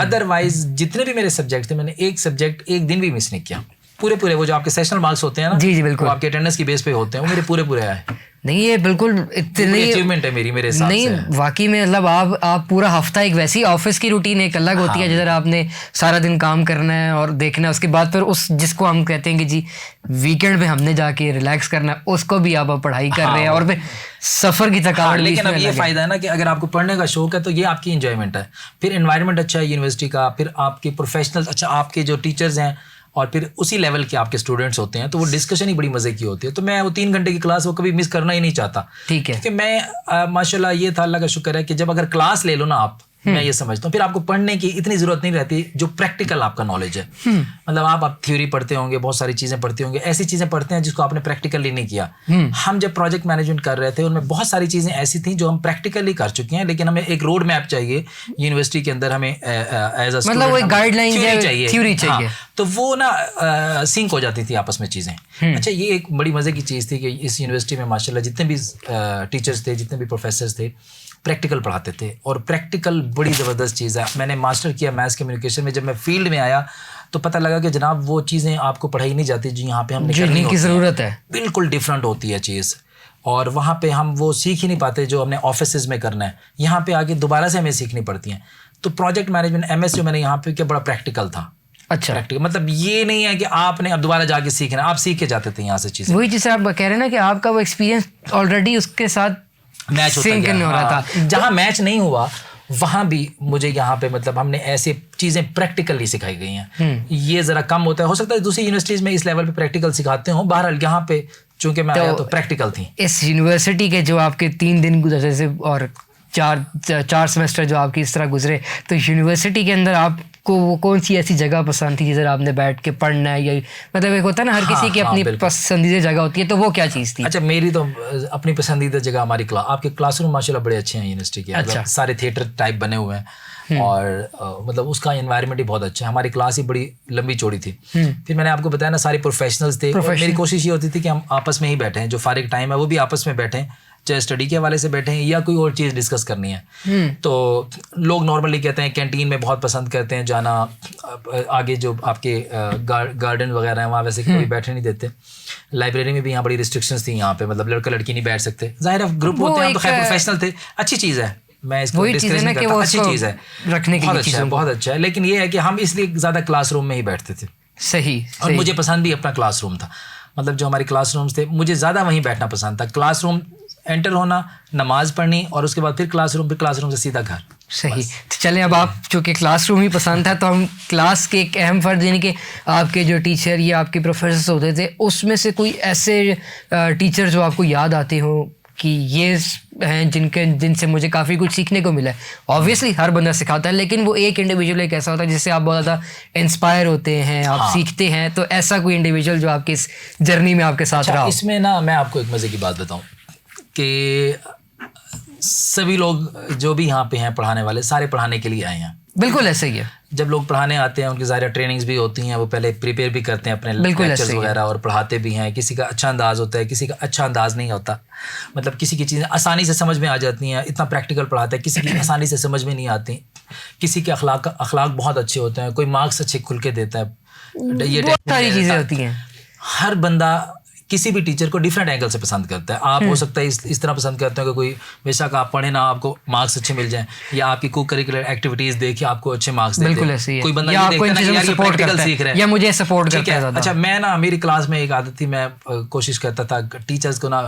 अदरवाइज जितने भी मेरे सब्जेक्ट थे मैंने एक सब्जेक्ट एक दिन भी मिस नहीं किया। पूरे वो जो आपके सेशनल मार्क्स होते हैं ना, जी बिल्कुल, आपके अटेंडेंस की बेस पे होते हैं, वो मेरे पूरे आए। नहीं, ये बिल्कुल इतनी अचीवमेंट है मेरे हिसाब से। नहीं, वाकई में मतलब आप पूरा हफ्ता, एक वैसी ऑफिस की रूटीन एक अलग होती है जिधर आपने सारा दिन काम करना है और देखना है, उसके बाद फिर उस जिसको हम कहते हैं कि जी वीकेंड पे हमने जाके रिलैक्स करना है, उसको भी आप पढ़ाई कर रहे हैं, और फिर सफ़र की थकावट। लेकिन अब ये फ़ायदा है ना कि अगर आपको पढ़ने का शौक है तो ये आपकी इंजॉयमेंट है, फिर एनवायरनमेंट अच्छा है यूनिवर्सिटी का, फिर आपके प्रोफेशनल्स अच्छा, आपके जो टीचर्स हैं और फिर उसी लेवल के आपके स्टूडेंट्स होते हैं, तो वो डिस्कशन ही बड़ी मज़े की होती है। तो मैं वो 3 घंटे की क्लास वो कभी मिस करना ही नहीं चाहता। ठीक है, क्योंकि मैं माशाल्लाह ये था, अल्लाह का शुक्र है कि जब अगर क्लास ले लो ना आप, मैं ये समझता हूँ फिर आपको पढ़ने की इतनी ज़रूरत नहीं रहती, जो प्रैक्टिकल आपका नॉलेज है। मतलब आप थ्योरी पढ़ते होंगे, बहुत सारी चीज़ें पढ़ते होंगे, ऐसी चीज़ें पढ़ते हैं जिसको आपने प्रैक्टिकली नहीं किया। हम जब प्रोजेक्ट मैनेजमेंट कर रहे थे उनमें बहुत सारी चीज़ें ऐसी थी जो हम प्रैक्टिकली कर चुके हैं, लेकिन हमें एक रोड मैप चाहिए यूनिवर्सिटी के अंदर, हमें एज अ मतलब वो गाइडलाइन चाहिए, थ्योरी चाहिए। तो वो ना सिंक हो जाती थी आपस में चीज़ें। अच्छा, ये एक बड़ी मज़े की चीज़ थी कि इस यूनिवर्सिटी में माशाल्लाह जितने भी टीचर्स थे, जितने भी प्रोफेसर्स थे, प्रैक्टिकल पढ़ाते थे, और प्रैक्टिकल बड़ी ज़बरदस्त चीज़ है। मैंने मास्टर किया मैथ्स कम्युनिकेशन में, जब मैं फील्ड में आया तो पता लगा कि जनाब वो चीज़ें आपको पढ़ाई नहीं जाती जो यहाँ पे हमने करने की ज़रूरत है, बिल्कुल डिफरेंट होती है चीज़, और वहाँ पे हम वो सीख ही नहीं पाते जो हमने ऑफिस में करना है, यहाँ पे आके दोबारा से हमें सीखनी पड़ती हैं। तो प्रोजेक्ट मैनेजमेंट MS जो मैंने यहाँ पे किया बड़ा प्रैक्टिकल था। अच्छा, प्रैक्टिकल मतलब ये नहीं है कि आपने अब दोबारा जाके सीखना, आप सीख के जाते थे यहाँ से चीज़ें। वही चीज़ आप कह रहे हैं ना कि आपका वो एक्सपीरियंस ऑलरेडी उसके साथ मैच हो रहा था। जहाँ मैच नहीं हुआ वहाँ भी मुझे यहाँ पे मतलब हमने ऐसे चीज़ें प्रैक्टिकली सिखाई गई हैं। ये ज़रा कम होता है, हो सकता है दूसरी यूनिवर्सिटीज़ में इस लेवल पे प्रैक्टिकल सिखाते हो, बहरहाल यहाँ पे चूँकि मैं आया तो प्रैक्टिकल थी। इस यूनिवर्सिटी के जो आपके 3 दिन गुजरे से और 4 सेमेस्टर जो आपकी इस तरह गुजरे, तो यूनिवर्सिटी के अंदर आपको वो कौन सी ऐसी जगह पसंद थी जिधर आपने बैठ के पढ़ना है, या मतलब एक होता है ना हर किसी की अपनी पसंदीदा जगह होती है, तो वो क्या चीज़ थी? अच्छा, मेरी तो अपनी पसंदीदा जगह हमारी आपके क्लासरूम माशाल्लाह बड़े अच्छे हैं यूनिवर्सिटी के। अच्छा, सारे थिएटर टाइप बने हुए हैं, और मतलब उसका एनवायरनमेंट ही बहुत अच्छा है। हमारी क्लास ही बड़ी लंबी चौड़ी थी। फिर मैंने आपको बताया ना सारे प्रोफेशनल्स थे, मेरी कोशिश ये होती थी कि हम आपस में ही बैठे हैं, जो फारिग टाइम है वो भी आपस में बैठे, चाहे स्टडी के हवाले से बैठे हैं या कोई और चीज़ डिस्कस करनी है। तो लोग नॉर्मली कहते हैं कैंटीन में बहुत पसंद करते हैं जाना, आगे जो आपके गार्डन वगैरह हैं वहाँ वैसे कोई बैठे नहीं देते। लाइब्रेरी में भी यहाँ बड़ी रिस्ट्रिक्शंस थी, यहाँ पे मतलब लड़का लड़की नहीं बैठ सकते, जाहिर है ग्रुप होते हैं, तो खैर प्रोफेशनल थे, अच्छी चीज़ है, मैं इसको डिस्करेज नहीं करता, अच्छी चीज़ है, रखने की बहुत अच्छा है। लेकिन ये है कि हम इसलिए ज़्यादा क्लासरूम में ही बैठते थे। सही, और मुझे पसंद भी अपना क्लासरूम था, मतलब जो हमारे क्लासरूम्स थे मुझे ज़्यादा वहीं बैठना पसंद था। क्लासरूम एंटर होना, नमाज पढ़नी, और उसके बाद फिर क्लासरूम से सीधा घर। सही, तो चलें अब आप चूँकि क्लासरूम ही पसंद था, तो हम क्लास के एक अहम फ़र्द यानी कि आपके जो टीचर या आपके प्रोफेसर होते थे, उसमें से कोई ऐसे टीचर जो आपको याद आते हो कि ये हैं जिनसे मुझे काफ़ी कुछ सीखने को मिला है? ऑब्वियसली हर बंदा सिखाता है, लेकिन वो एक इंडिविजुअल एक ऐसा होता है जिससे आप बहुत ज़्यादा इंस्पायर होते हैं, आप सीखते हैं। तो ऐसा कोई इंडिविजुअल जो आपकी इस जर्नी में आपके साथ रहा हो? इसमें ना मैं आपको एक मज़े की बात बताऊं कि सभी लोग जो भी यहाँ पे हैं पढ़ाने वाले, सारे पढ़ाने के लिए आए हैं। बिल्कुल ऐसे ही है। जब लोग पढ़ाने आते हैं उनकी ज़ाहिर ट्रेनिंग्स भी होती हैं, वो पहले प्रिपेयर भी करते हैं अपने लेक्चर्स वगैरह और पढ़ाते भी हैं। किसी का अच्छा अंदाज़ होता है, किसी का अच्छा अंदाज़ नहीं होता। मतलब किसी की चीज़ें आसानी से समझ में आ जाती हैं, इतना प्रैक्टिकल पढ़ाता है, किसी की आसानी से समझ में नहीं आती। किसी के अखलाक बहुत अच्छे होते हैं, कोई मार्क्स अच्छे खुल के देता है। ये बहुत सारी चीज़ें होती हैं। हर बंदा किसी भी टीचर को डिफरेंट एंगल से पसंद करता है। आप हो सकता है इस तरह पसंद करते हो कि कोई बेशक आप पढ़े ना, आपको मार्क्स अच्छे मिल जाएं, या आपकी को करिकुलर एक्टिविटीज देख के आपको अच्छे मार्क्स देते हैं। बिल्कुल ऐसे ही है। कोई बंदा ये देखता है ना यार ये प्रैक्टिकल सीख रहा है या मुझे सपोर्ट करता है ज़्यादा। अच्छा, मैं ना मेरी क्लास में एक आदत थी, मैं कोशिश करता था टीचर्स को ना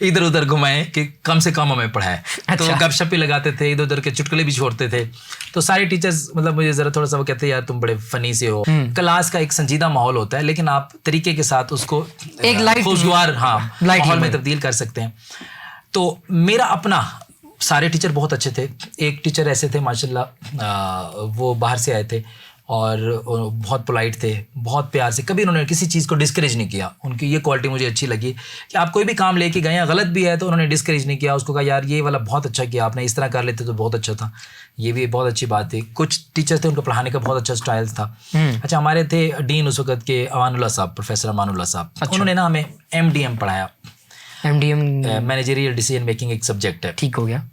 इधर उधर घुमाएं कि कम से कम हमें पढ़ाए। तो गपशप भी लगाते थे, इधर उधर के चुटकुले भी छोड़ते थे। तो सारे टीचर्स मतलब मुझे जरा थोड़ा सा वो कहते हैं यार तुम बड़े फनी से हो। क्लास का एक संजीदा माहौल होता है, लेकिन आप तरीके के साथ उसको एक खुशगवार माहौल में तब्दील कर सकते हैं। तो मेरा अपना सारे टीचर बहुत अच्छे थे। एक टीचर ऐसे थे माशाल्लाह, वो बाहर से आए थे और बहुत पोलाइट थे, बहुत प्यार से, कभी उन्होंने किसी चीज़ को डिस्करेज नहीं किया। उनकी ये क्वालिटी मुझे अच्छी लगी कि आप कोई भी काम लेके गए हैं, गलत भी है तो उन्होंने डिस्करेज नहीं किया। उसको कहा यार ये वाला बहुत अच्छा किया आपने, इस तरह कर लेते तो बहुत अच्छा था। ये भी बहुत अच्छी बात थी। कुछ टीचर थे उनको पढ़ाने का बहुत अच्छा स्टाइल था। अच्छा, हमारे थे डीन उस वक्त के अमानुल्लाह साहब, प्रोफेसर अमानुल्लाह साहब। उन्होंने ना हमें MDM पढ़ाया। MDM मैनेजरियल डिसीजन मेकिंग एक सब्जेक्ट है। ठीक हो गया।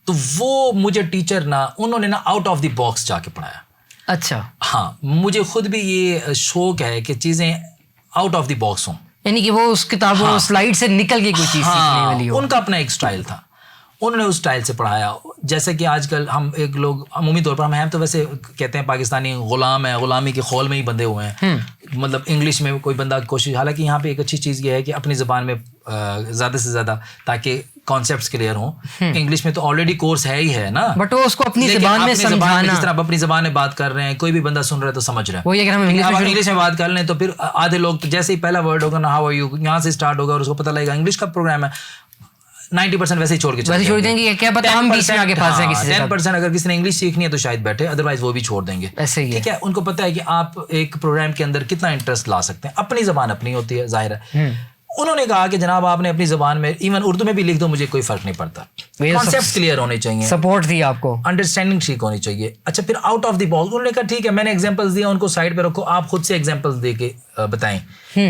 तो वो मुझे टीचर ना उन्होंने ना आउट ऑफ द बॉक्स जाके पढ़ाया। अच्छा। हाँ, मुझे खुद भी ये शौक है कि चीज़ें आउट ऑफ द बॉक्स हों, यानी कि वो उस किताबों स्लाइड से निकल के कोई चीज़ सीखने वाली हो। उनका अपना एक स्टाइल था, उन्होंने उस स्टाइल से पढ़ाया। जैसे कि आजकल हम एक लोग अमूमी तौर पर हम तो वैसे कहते हैं पाकिस्तानी गुलाम है, गुलामी के खौल में ही बंधे हुए हैं। मतलब इंग्लिश में कोई बंदा कोशिश, हालांकि यहाँ पे एक अच्छी चीज़ ये है कि अपनी ज़बान में ज़्यादा से ज़्यादा, ताकि कॉन्सेप्ट्स क्लियर हों। इंग्लिश में तो ऑलरेडी कोर्स है ही है ना, बट वो उसको अपनी ज़बान में समझाना, जिस तरह आप अपनी ज़बान में बात कर रहे हैं, कोई भी बंदा सुन रहा है तो समझ रहा है। वो ये अगर हम इंग्लिश में बात कर लें तो फिर आधे लोग जैसे ही पहला वर्ड होगा ना हाउ आर यू, यहाँ से स्टार्ट होगा और उसको पता लगेगा इंग्लिश का प्रोग्राम है, 90% वैसे ही छोड़ देंगे। क्या पता हम बीच में आगे फंस जाए किसी से। 10% अगर किसी ने इंग्लिश सीखनी है तो शायद बैठे, अदरवाइज वो भी छोड़ देंगे। ऐसे ही है। ठीक है, उनको पता है कि आप एक प्रोग्राम के अंदर कितना इंटरेस्ट ला सकते हैं। अपनी ज़बान अपनी होती है, जाहिर है। उन्होंने कहा कि जनाब आपने अपनी ज़बान में इवन उर्दू में भी लिख दो, मुझे कोई फर्क नहीं पड़ता, कॉन्सेप्ट्स क्लियर होने चाहिए, सपोर्ट थी आपको, अंडरस्टैंडिंग ठीक होनी चाहिए। अच्छा, फिर आउट ऑफ द बॉक्स उन्होंने कहा ठीक है, मैंने एग्जांपल्स दिया, उनको साइड पे रखो, आप खुद से एग्जांपल्स दे के बताएं।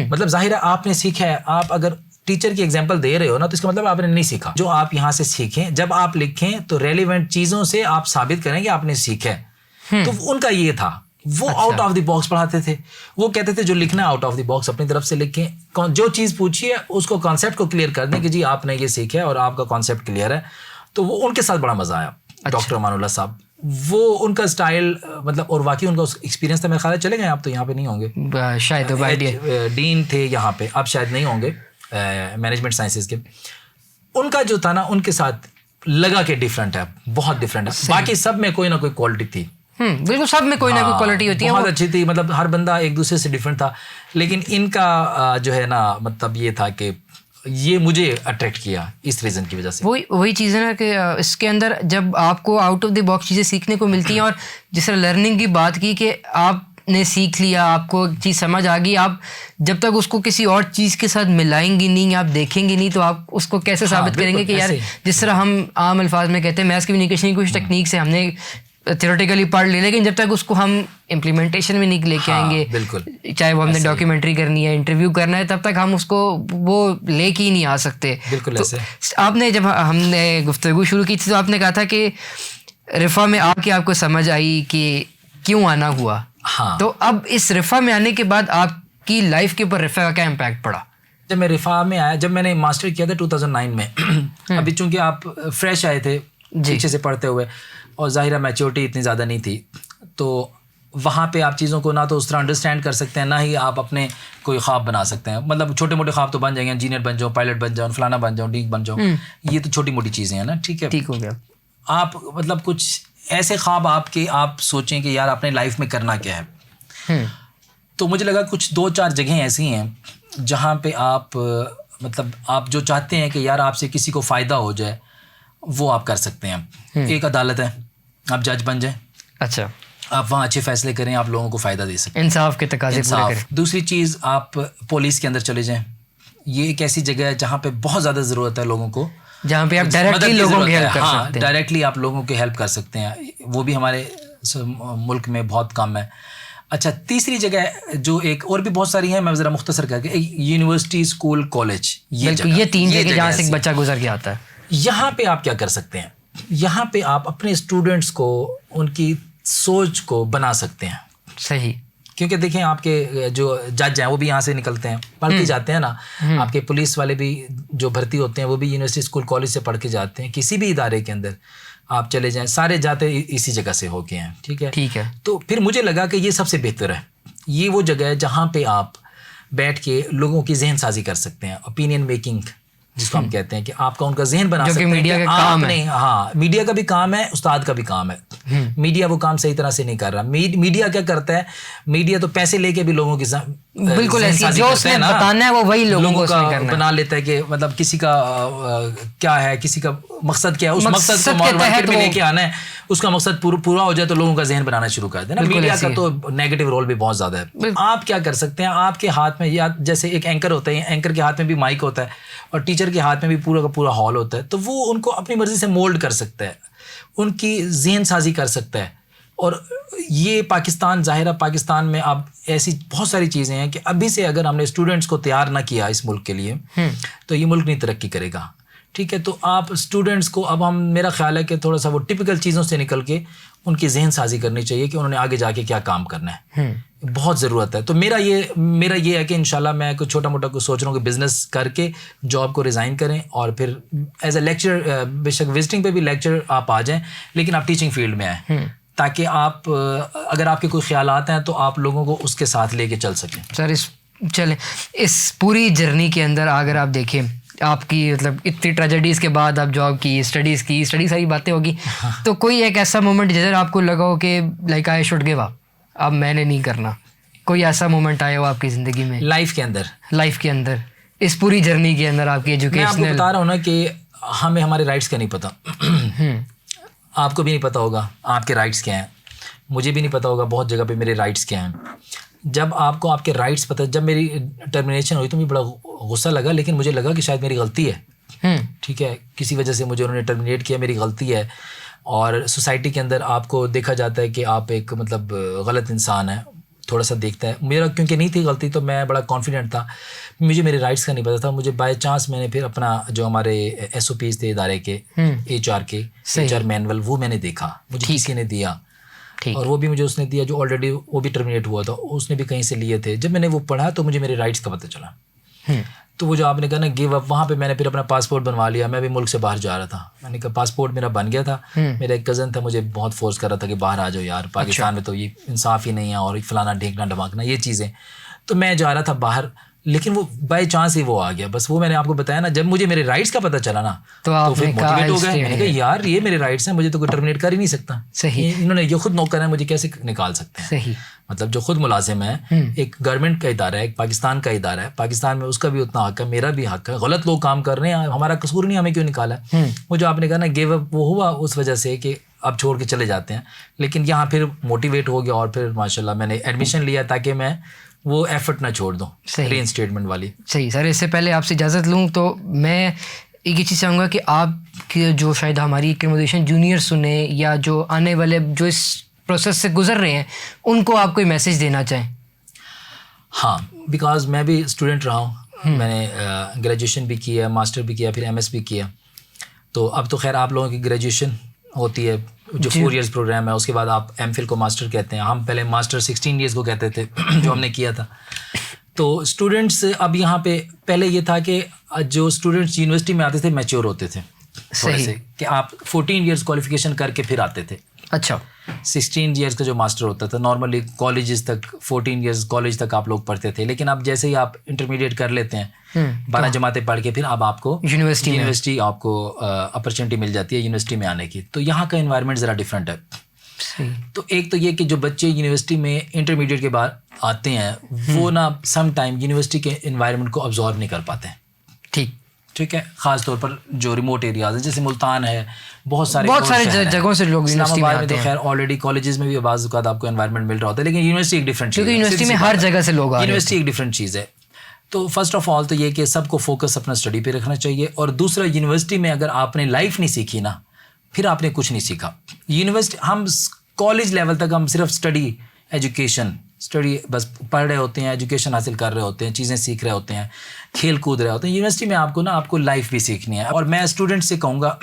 मतलब जाहिर है आपने सीखा है, आप अगर टीचर की एग्जांपल दे रहे हो ना तो इसका मतलब आपने नहीं सीखा। जो आप यहाँ से सीखें, जब आप लिखें तो रेलिवेंट चीज़ों से आप साबित करें कि आपने सीखा है। तो उनका ये था, वो आउट ऑफ द बॉक्स पढ़ाते थे। वो कहते थे जो लिखना है आउट ऑफ द बॉक्स अपनी तरफ से लिखें, जो चीज़ पूछिए उसको कॉन्सेप्ट को क्लियर कर दें कि जी आपने ये सीखा है और आपका कॉन्सेप्ट क्लियर है। तो वो उनके साथ बड़ा मजा आया। डॉक्टर अमानुल्लाह साहब, वो उनका स्टाइल मतलब, और वाकई उनका एक्सपीरियंस था। मेरे ख्याल चले गए, आप तो यहाँ पे नहीं होंगे शायद, डीन थे यहाँ पे, आप शायद नहीं होंगे मैनेजमेंट साइंसेज के। उनका जो था ना, उनके साथ लगा के डिफरेंट है, बहुत डिफरेंट है। बाकी सब में कोई ना कोई क्वालिटी थी। बिल्कुल, सब में कोई ना कोई क्वालिटी होती है, बहुत अच्छी थी। मतलब हर बंदा एक दूसरे से डिफरेंट था, लेकिन इनका जो है ना मतलब ये था कि ये मुझे अट्रैक्ट किया इस रीज़न की वजह से। वही चीज़ है ना कि इसके अंदर जब आपको आउट ऑफ द बॉक्स चीज़ें सीखने को मिलती हैं, और जिस तरह लर्निंग की बात की कि आपने सीख लिया, आपको चीज़ समझ आ गई, आप जब तक उसको किसी और चीज़ के साथ मिलाएंगी नहीं, आप देखेंगे नहीं, तो आप उसको कैसे साबित करेंगे कि यार, जिस तरह हम आम अल्फाज में कहते हैं मैथ्स कम्युनिकेशन की कुछ टेक्निक से हमने थियोरेटिकली पढ़ ली, लेकिन जब तक उसको हम इम्प्लीमेंटेशन में नहीं लेके आएंगे, बिल्कुल, चाहे वो हमने डॉक्यूमेंट्री करनी है, इंटरव्यू करना है, तब तक हम उसको वो लेके ही नहीं आ सकते। बिल्कुल तो ऐसे। आपने जब हमने गुफ्तगू शुरू की थी तो आपने कहा था कि रिफ़ा में आके आपको समझ आई कि क्यों आना हुआ। हाँ। तो अब इस रिफ़ा में आने के बाद आपकी लाइफ के ऊपर रिफ़ा का क्या इम्पैक्ट पड़ा? जब मैं रिफ़ा में आया, जब मैंने मास्टर किया था 2009 में, अभी चूंकि आप फ्रेश आए थे पीछे से पढ़ते हुए, और ज़ाहिर मैच्योरिटी इतनी ज़्यादा नहीं थी, तो वहाँ पे आप चीज़ों को ना तो उस तरह अंडरस्टैंड कर सकते हैं, ना ही आप अपने कोई ख्वाब बना सकते हैं। मतलब छोटे मोटे ख्वाब तो बन जाएंगे, इंजीनियर बन जाऊँ, पायलट बन जाऊँ, फलाना बन जाऊँ, डीक बन जाऊँ, ये तो छोटी मोटी चीज़ें हैं ना। ठीक है, ठीक हो गया। आप मतलब कुछ ऐसे ख्वाब आपके, आप सोचें कि यार अपने लाइफ में करना क्या है। तो मुझे लगा कुछ 2-4 जगहें ऐसी हैं जहाँ पे आप मतलब आप जो चाहते हैं कि यार आपसे किसी को फ़ायदा हो जाए, वो आप कर सकते हैं। एक अदालत है, आप जज बन जाएं, अच्छा, आप वहाँ अच्छे फैसले करें, आप लोगों को फ़ायदा दे सकते हैं, इंसाफ के तकाजे पूरे करें। दूसरी चीज़, आप पुलिस के अंदर चले जाएं। ये एक ऐसी जगह है जहाँ पे बहुत ज़्यादा ज़रूरत है लोगों को, जहाँ पे आप डायरेक्टली लोगों की हेल्प कर सकते हैं। डायरेक्टली आप लोगों की हेल्प कर सकते हैं, वो भी हमारे मुल्क में बहुत कम है। अच्छा, तीसरी जगह जो एक और भी बहुत सारी हैं, मैं ज़रा मुख्तसर करके, यूनिवर्सिटी, स्कूल, कॉलेज, ये 3 जगह जहाँ से एक बच्चा गुजर के आता है। यहाँ पे आप क्या कर सकते हैं? यहाँ पे आप अपने स्टूडेंट्स को, उनकी सोच को बना सकते हैं। सही, क्योंकि देखें, आपके जो जज हैं वो भी यहाँ से निकलते हैं, पढ़ के जाते हैं ना। आपके पुलिस वाले भी जो भर्ती होते हैं वो भी यूनिवर्सिटी, स्कूल, कॉलेज से पढ़ के जाते हैं। किसी भी इदारे के अंदर आप चले जाएं, सारे जाते इसी जगह से होके हैं। ठीक है, ठीक है। तो फिर मुझे लगा कि ये सबसे बेहतर है। ये वो जगह है जहाँ पे आप बैठ के लोगों की जहन साजी कर सकते हैं, ओपिनियन मेकिंग जिसको हम कहते हैं, कि आपका उनका जहन बना सकते हैं। मीडिया का काम है। हाँ, मीडिया का भी काम है, उस्ताद का भी काम है। मीडिया वो काम सही तरह से नहीं कर रहा। मीडिया क्या करता है? मीडिया तो पैसे लेके भी लोगों की बिल्कुल ऐसी जो उसने बताना है वो वही लोगों का बना लेता है, कि मतलब किसी का क्या है, किसी का मकसद क्या है, उस मकसद को मार्केट में लेके आना है, उसका मकसद पूरा हो जाए तो लोगों का जहन बनाना शुरू कर देना। मीडिया का तो नेगेटिव रोल भी बहुत ज्यादा है। आप क्या कर सकते हैं? आपके हाथ में, या जैसे एक एंकर होता है, एंकर के हाथ में भी माइक होता है और टीचर के हाथ में भी पूरा का पूरा हॉल होता है, तो वो उनको अपनी मर्जी से मोल्ड कर सकता है, उनकी जहन साजी कर सकता है। और ये पाकिस्तान, ज़ाहिर है पाकिस्तान में अब ऐसी बहुत सारी चीज़ें हैं कि अभी से अगर हमने स्टूडेंट्स को तैयार ना किया इस मुल्क के लिए, तो ये मुल्क नहीं तरक्की करेगा। ठीक है, तो आप स्टूडेंट्स को, अब हम, मेरा ख्याल है कि थोड़ा सा वो टिपिकल चीज़ों से निकल के उनकी जहन साजी करनी चाहिए कि उन्होंने आगे जाके क्या काम करना है। बहुत ज़रूरत है। तो मेरा ये है कि इंशाल्लाह मैं कुछ छोटा मोटा कुछ सोच रहा हूँ कि बिज़नेस करके जॉब को रिज़ाइन करें और फिर एज ए लेक्चर, बेशक विजिटिंग पे भी लेक्चर आप आ जाएँ, लेकिन आप टीचिंग फील्ड में आएँ, ताकि आप, अगर आपके कोई ख्यालात हैं तो आप लोगों को उसके साथ लेके चल सकें। सर, इस पूरी जर्नी के अंदर अगर आप देखें, आपकी मतलब इतनी ट्रेजेडीज़ के बाद आप जॉब की, स्टडी सारी बातें होगी, तो कोई एक ऐसा मोमेंट जिधर आपको लगा हो कि like I should give up, अब मैंने नहीं करना, कोई ऐसा मोमेंट आया हो आपकी ज़िंदगी में? लाइफ के अंदर इस पूरी जर्नी के अंदर आपकी एजुकेशनल, मैं आपको बता रहा हूँ ना कि हमें हमारे राइट्स का नहीं पता। आपको भी नहीं पता होगा आपके राइट्स क्या हैं, मुझे भी नहीं पता होगा बहुत जगह पे मेरे राइट्स क्या हैं। जब आपको आपके राइट्स पता, जब मेरी टर्मिनेशन हुई तो मुझे बड़ा गुस्सा लगा, लेकिन मुझे लगा कि शायद मेरी गलती है। ठीक है, किसी वजह से मुझे उन्होंने टर्मिनेट किया, मेरी गलती है। और सोसाइटी के अंदर आपको देखा जाता है कि आप एक मतलब गलत इंसान है, थोड़ा सा देखता है। मेरा क्योंकि नहीं थी गलती तो मैं बड़ा कॉन्फिडेंट था, मुझे मेरे राइट्स का नहीं पता था। मुझे बाय चांस मैंने फिर अपना जो हमारे SOPs थे इदारे के, HR मैनुअल, वो मैंने देखा, मुझे किसी ने दिया, और वो भी मुझे उसने दिया जो ऑलरेडी वो भी टर्मिनेट हुआ था, उसने भी कहीं से लिए थे। जब मैंने वो पढ़ा तो मुझे मेरे राइट्स का पता चला। तो वो जो आपने कहा ना गिव अप, वहाँ पे मैंने फिर अपना पासपोर्ट बनवा लिया। मैं भी मुल्क से बाहर जा रहा था, मैंने कहा पासपोर्ट मेरा बन गया था। मेरा एक कज़न था, मुझे बहुत फोर्स कर रहा था कि बाहर आ जाओ यार, पाकिस्तान में तो ये इंसाफ ही नहीं है और फलाना ढेंकना ढमाकना ये चीज़ें। तो मैं जा रहा था बाहर, लेकिन वो बाय चांस ही वो आ गया। बस वो मैंने आपको बताया ना, जब मुझे मेरे राइट्स का पता चला ना तो फिर मोटिवेट हो गया। मैंने कहा यार ये मेरे राइट्स हैं, मुझे तो कोई टर्मिनेट कर ही नहीं सकता। सही, इन्होंने ये खुद नौकर है, मुझे कैसे निकाल सकते हैं? सही, मतलब जो खुद मुलाजिम है, एक गवर्नमेंट का इदारा है, एक पाकिस्तान का इदारा है, पाकिस्तान में उसका भी उतना हक है, मेरा भी हक है। गलत लोग काम कर रहे हैं, हमारा कसूर नहीं, हमें क्यों निकाला? वो जो आपने कहा ना गिव अप, वो हुआ उस वजह से कि अब छोड़ के चले जाते हैं। लेकिन यहाँ फिर मोटिवेट हो गया और फिर माशाल्लाह मैंने एडमिशन लिया ताकि मैं वो एफर्ट ना छोड़ दूँ रीइंस्टेटमेंट वाली। सही सर, इससे पहले आपसे इजाज़त लूँ तो मैं एक ही चीज़ चाहूँगा कि आप जो शायद हमारी कन्वर्सेशन जूनियर सुने या जो आने वाले जो इस प्रोसेस से गुजर रहे हैं उनको आप कोई मैसेज देना चाहें। हाँ, बिकॉज मैं भी स्टूडेंट रहा हूँ, मैंने ग्रेजुएशन भी किया, मास्टर भी किया, फिर MS भी किया। तो अब तो खैर आप लोगों की ग्रेजुएशन होती है जो 4 इयर्स प्रोग्राम है, उसके बाद आप MPhil को मास्टर कहते हैं। हम पहले मास्टर 16 इयर्स को कहते थे जो हमने किया था। तो स्टूडेंट्स अब यहाँ पे पहले ये था कि जो स्टूडेंट्स यूनिवर्सिटी में आते थे मैच्योर होते थे थोड़े से, कि आप 14 इयर्स क्वालिफिकेशन करके फिर आते थे। अच्छा, 16 इयर्स का जो मास्टर होता था, नॉर्मली कॉलेजेस तक 14 इयर्स कॉलेज तक आप लोग पढ़ते थे। लेकिन अब जैसे ही आप इंटरमीडिएट कर लेते हैं, 12 जमातें पढ़ के, फिर अब आपको यूनिवर्सिटी आपको अपॉर्चुनिटी मिल जाती है यूनिवर्सिटी में आने की। तो यहाँ का एनवायरनमेंट ज़रा डिफरेंट है। तो एक तो ये कि जो बच्चे यूनिवर्सिटी में इंटरमीडिएट के बाद आते हैं वो ना सम टाइम यूनिवर्सिटी के एनवायरनमेंट को अब्जॉर्ब नहीं कर पाते हैं। ठीक है, ख़ास तौर पर जो रिमोट एरियाज है जैसे मुल्तान है, बहुत सारे जगहों से लोग यूनिवर्सिटी में आते हैं। तो खैर ऑलरेडी कॉलेजेस में भी बाज़ औक़ात आपको एनवायरनमेंट मिल रहा होता है, लेकिन यूनिवर्सिटी एक डिफरेंट चीज़ है, क्योंकि यूनिवर्सिटी में हर जगह से लोग आ रहे हैं। यूनिवर्सिटी एक डिफरेंट चीज़ है। तो फर्स्ट ऑफ ऑल तो ये कि सबको फोकस अपना स्टडी पे रखना चाहिए, और दूसरा यूनिवर्सिटी में अगर आपने लाइफ नहीं सीखी ना, फिर आपने कुछ नहीं सीखा। यूनिवर्सिटी हम कॉलेज लेवल तक हम सिर्फ स्टडी बस पढ़ रहे होते हैं, एजुकेशन हासिल कर रहे होते हैं, चीज़ें सीख रहे होते हैं, खेल कूद रहे होते हैं। यूनिवर्सिटी में आपको लाइफ भी सीखनी है, और मैं स्टूडेंट से कहूँगा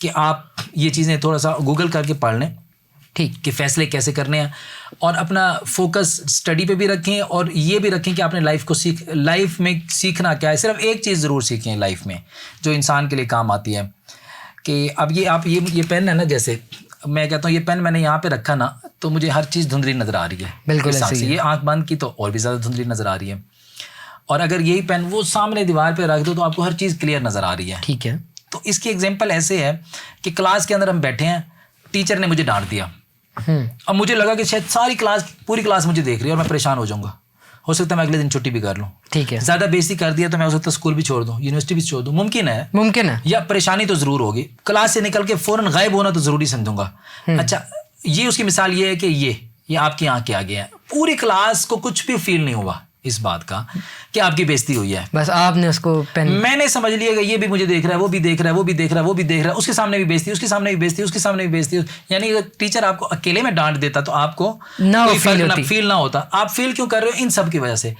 कि आप ये चीज़ें थोड़ा सा गूगल करके पढ़ लें, ठीक, कि फ़ैसले कैसे करने हैं, और अपना फोकस स्टडी पे भी रखें, और ये भी रखें कि आपने लाइफ में सीखना क्या है। सिर्फ एक चीज़ ज़रूर सीखें लाइफ में जो इंसान के लिए काम आती है, कि अब ये पेन है ना, जैसे मैं कहता हूँ ये पेन मैंने यहाँ पे रखा ना, तो मुझे हर चीज़ धुंधली नज़र आ रही है। बिल्कुल ऐसे ही। ये आंख बंद की तो और भी ज़्यादा धुंधली नज़र आ रही है, और अगर यही पेन वो सामने दीवार पे रख दो तो आपको हर चीज़ क्लियर नज़र आ रही है। ठीक है। तो इसकी एग्जांपल ऐसे है कि क्लास के अंदर हम बैठे हैं, टीचर ने मुझे डांट दिया, अब मुझे लगा कि शायद पूरी क्लास मुझे देख रही है और मैं परेशान हो जाऊँगा, हो सकता है मैं अगले दिन छुट्टी भी कर लूँ। ठीक है। ज़्यादा बेइज्जती कर दिया तो मैं हो सकता है स्कूल भी छोड़ दूँ, यूनिवर्सिटी भी छोड़ दूँ, मुमकिन है, या परेशानी तो ज़रूर होगी। क्लास से निकल के फ़ौरन गायब होना तो ज़रूरी समझूंगा। अच्छा, ये उसकी मिसाल ये है कि ये आपकी आँख के आगे है, पूरी क्लास को कुछ भी फील नहीं हुआ इस बात का कि आपकी बेइज्जती हुई है, बस आपने उसको मैंने समझ लिया कि ये भी मुझे देख रहा है, वो भी देख रहा है, वो भी देख रहा है, वो भी देख रहा है, उसके सामने भी बेइज्जती, उसके सामने भी बेइज्जती, उसके सामने भी बेइज्जती। यानी अगर टीचर आपको अकेले में डांट देता तो आपको कोई फील ना होता। आप फील क्यों कर रहे हो? इन सब की वजह से।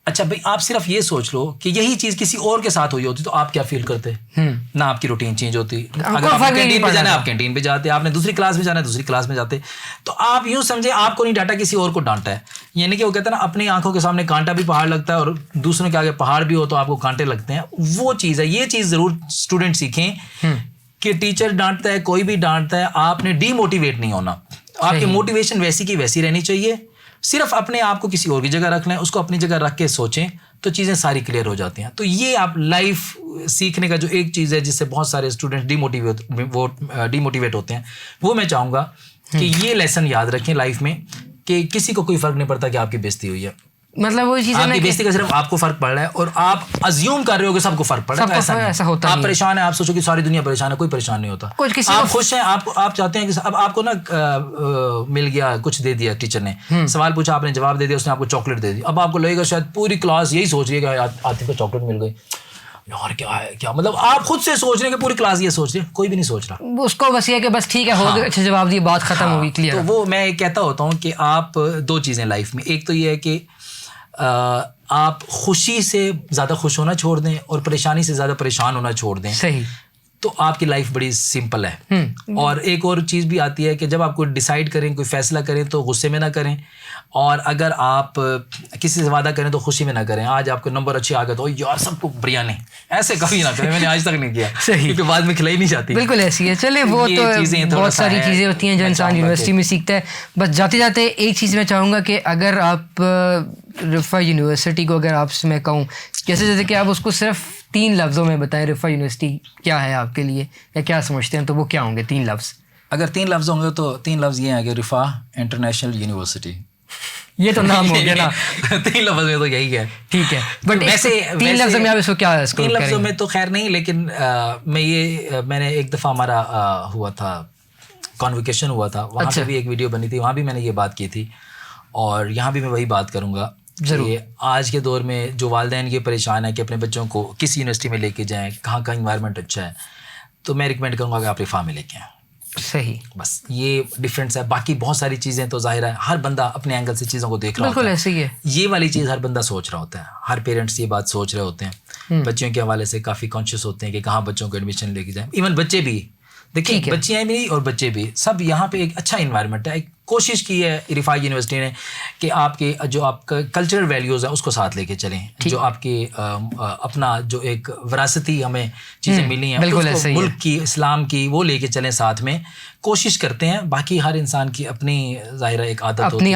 अच्छा भाई, आप सिर्फ ये सोच लो कि यही चीज किसी और के साथ हुई होती तो आप क्या फील करते? ना आपकी रूटीन चेंज होती, अगर आप कैंटीन पे जाना है आप कैंटीन पे जाते, आपने दूसरी क्लास में जाना है दूसरी क्लास में जाते। तो आप यूं समझे आपको नहीं डांटा, किसी और को डांटा है। यानी कि वो कहते हैं ना, अपनी आंखों के सामने कांटा भी पहाड़ लगता है और दूसरों के आगे पहाड़ भी हो तो आपको कांटे लगते हैं। वो चीज़ है, ये चीज़ जरूर स्टूडेंट सीखें कि टीचर डांटता है, कोई भी डांटता है, आपने डीमोटिवेट नहीं होना। आपकी मोटिवेशन वैसी की वैसी रहनी चाहिए। सिर्फ अपने आप को किसी और की जगह रख लें, उसको अपनी जगह रख के सोचें तो चीज़ें सारी क्लियर हो जाती हैं। तो ये आप लाइफ सीखने का जो एक चीज़ है जिससे बहुत सारे स्टूडेंट डीमोटिवेट होते हैं, वो मैं चाहूँगा कि ये लेसन याद रखें लाइफ में कि किसी को कोई फ़र्क नहीं पड़ता कि आपकी बेइज्जती हुई है। मतलब वो चीज़ आपकी बेइज्जती का सिर्फ आपको फर्क पड़ रहा है और आप अज्यूम कर रहे हो कि सबको फर्क पड़ रहा है। ऐसा होता है। आप परेशान है, आप सोचो कि सारी दुनिया परेशान है, कोई परेशान नहीं होता। आप खुश हैं, आप चाहते हैं कि अब आपको ना मिल गया, कुछ दे दिया टीचर ने, सवाल पूछा, आपने जवाब दे दिया, उसने आपको चॉकलेट दे दी। अब आपको लगेगा शायद पूरी क्लास यही सोच रही है कि आतिफ को चॉकलेट मिल गई, यार क्या है क्या, मतलब आप खुद से सोच रहे हैं कि पूरी क्लास ये सोच रही है, कोई भी नहीं सोच रहा। उसको बस ये कि बस ठीक है, हो गया, अच्छे जवाब दिए, बात खत्म हो गई, क्लियर। तो वो मैं कहता होता हूँ कि आप दो चीज़ें लाइफ में, एक तो ये है कि आप खुशी से ज़्यादा खुश होना छोड़ दें और परेशानी से ज़्यादा परेशान होना छोड़ दें। सही। तो आपकी लाइफ बड़ी सिंपल है। और एक और चीज़ भी आती है कि जब आप कोई डिसाइड करें, कोई फैसला करें तो गुस्से में ना करें, और अगर आप किसी से वादा करें तो खुशी में ना करें। आज आपको नंबर अच्छे आ गए तो यार सबको बिरयानी, ऐसे कभी ना करें। मैंने आज तक नहीं किया, क्योंकि बाद में खिलाई नहीं जाती। बिल्कुल ऐसी है। चले, वो तो बहुत सारी चीज़ें होती हैं जो इंसान यूनिवर्सिटी में सीखता है। बस जाते जाते एक चीज़ मैं चाहूँगा कि अगर आप रिफ़ा यूनिवर्सिटी को, अगर आपसे मैं कहूँ जैसे कि आप उसको सिर्फ 3 लफ्ज़ों में बताएं, रिफ़ा यूनिवर्सिटी क्या है आपके लिए या क्या समझते हैं, तो वो क्या होंगे 3 लफ्ज़? अगर 3 लफ्ज़ होंगे तो 3 लफ्ज़ ये हैं कि रिफ़ा इंटरनेशनल यूनिवर्सिटी। ये तो नाम हो गया ना। 3 लफ्ज़ में तो यही है। ठीक है, बट वैसे 3 लफ्ज़ों में आप इसको क्या है? 3 लफ्ज़ों में तो खैर नहीं, लेकिन मैंने एक दफ़ा हमारा हुआ था, कॉन्वोकेशन हुआ था, वहाँ पे भी एक वीडियो बनी थी, वहाँ भी मैंने ये बात की थी, और यहाँ भी मैं वही बात करूँगा। जरूर। आज के दौर में जो वालिदैन ये परेशान है कि अपने बच्चों को किस यूनिवर्सिटी में लेके जाएं, कहाँ का इन्वायरमेंट अच्छा है, तो मैं रिकमेंड करूँगा कि आप रिफ़ा में लेके आएँ। सही। बस ये डिफरेंस है। बाकी बहुत सारी चीज़ें तो जाहिर है हर बंदा अपने एंगल से चीज़ों को देख रहा होता है। बिल्कुल ऐसे ही है। ये वाली चीज़ हर बंदा सोच रहा होता है, हर पेरेंट्स ये बात सोच रहे होते हैं। बच्चों के हवाले से काफ़ी कॉन्शियस होते हैं कि कहाँ बच्चों को एडमिशन लेके जाएं। इवन बच्चे भी, देखिए बच्चियाँ भी और बच्चे भी, सब यहाँ पे एक अच्छा इन्वायरमेंट है। एक कोशिश की है रिफ़ा यूनिवर्सिटी ने कि आपके जो आपका कल्चरल वैल्यूज़ है उसको साथ लेके चलें, जो आपके अपना जो एक विरासती हमें चीज़ें मिली हैं, उसको मुल्क की, इस्लाम की, वो लेके चलें साथ में, कोशिश करते हैं। बाकी हर इंसान की अपनी ज़ाहिर एक आदत होती है,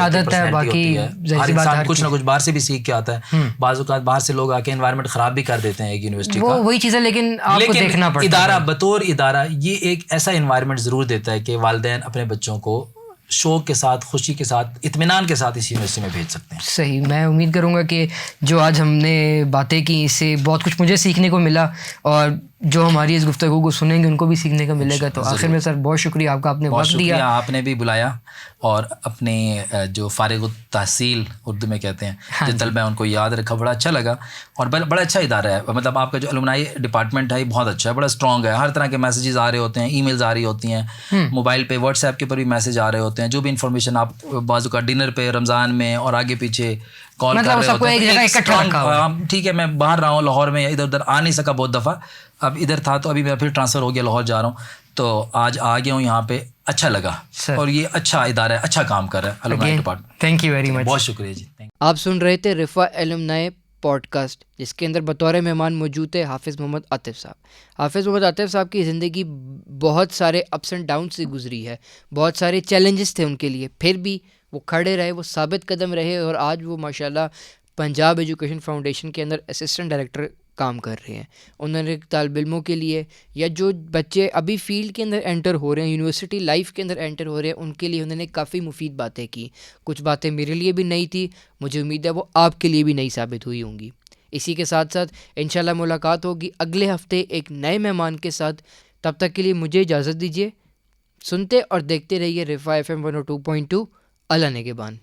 बाकी हर इंसान कुछ ना कुछ बाहर से भी सीख के आता है। बाज़ औक़ात बाहर से लोग आके एनवायरनमेंट ख़राब भी कर देते हैं एक यूनिवर्सिटी का, वही चीज़ है, लेकिन आपको देखना पड़ता है। इदारा बतौर इदारा ये एक ऐसा इन्वायरमेंट ज़रूर देता है कि वालिदैन अपने बच्चों को शौक के साथ, खुशी के साथ, इत्मीनान के साथ इस यूनिवर्सिटी में भेज सकते हैं। सही, मैं उम्मीद करूँगा कि जो आज हमने बातें की इससे बहुत कुछ मुझे सीखने को मिला और जो हमारी इस गुफ्तगू को सुनेंगे उनको भी सीखने को मिलेगा। तो आखिर में सर बहुत शुक्रिया आपका, आपने वक्त दिया, आपने भी बुलाया और अपने जो फारिग तहसील उर्दू में कहते हैं जो तलबा है उनको याद रखा, बड़ा अच्छा लगा। और बड़ा अच्छा इदारा है, मतलब आपका जो अलुमनाई डिपार्टमेंट है बहुत अच्छा है, बड़ा स्ट्रॉन्ग है। हर तरह के मैसेजेस आ रहे होते हैं, ईमेल्स आ रही होती हैं, मोबाइल पे व्हाट्सएप के ऊपर भी मैसेज आ रहे होते हैं। जो भी इंफॉर्मेशन आप बाजू का डिनर पे रमज़ान में और आगे पीछे कॉल कर रहे होते हैं। ठीक है, मैं बाहर रहा हूँ लाहौर में, इधर उधर आ नहीं सका बहुत दफ़ा, अब इधर था तो अभी मैं फिर ट्रांसफ़र हो गया, लाहौर जा रहा हूँ, तो आज आ गया हूँ यहाँ पे, अच्छा लगा। और ये अच्छा इदारा है, अच्छा काम कर रहा है alumni department. Thank you very much, बहुत शुक्रिया जी। आप सुन रहे थे रिफ़ा अलुमनाई पॉडकास्ट, जिसके अंदर बतौर मेहमान मौजूद थे हाफिज़ मोहम्मद आतिफ़ साहब। हाफिज़ मोहम्मद आतिफ़ साहब की ज़िंदगी बहुत सारे अप्स एंड डाउन से गुजरी है, बहुत सारे चैलेंजेस थे उनके लिए, फिर भी वो खड़े रहे, वो साबित कदम रहे और आज वो माशाल्लाह पंजाब एजुकेशन फाउंडेशन के अंदर असिस्टेंट डायरेक्टर काम कर रहे हैं। उन्होंने तालिब इल्मों के लिए या जो बच्चे अभी फील्ड के अंदर एंटर हो रहे हैं, यूनिवर्सिटी लाइफ के अंदर एंटर हो रहे हैं, उनके लिए उन्होंने काफ़ी मुफीद बातें की। कुछ बातें मेरे लिए भी नई थी, मुझे उम्मीद है वो आपके लिए भी नई साबित हुई होंगी। इसी के साथ साथ इंशाल्लाह मुलाकात होगी अगले हफ्ते एक नए मेहमान के साथ। तब तक के लिए मुझे इजाज़त दीजिए। सुनते और देखते रहिए रिफ़ा FM 102.2 अल्लाह नेगेबान।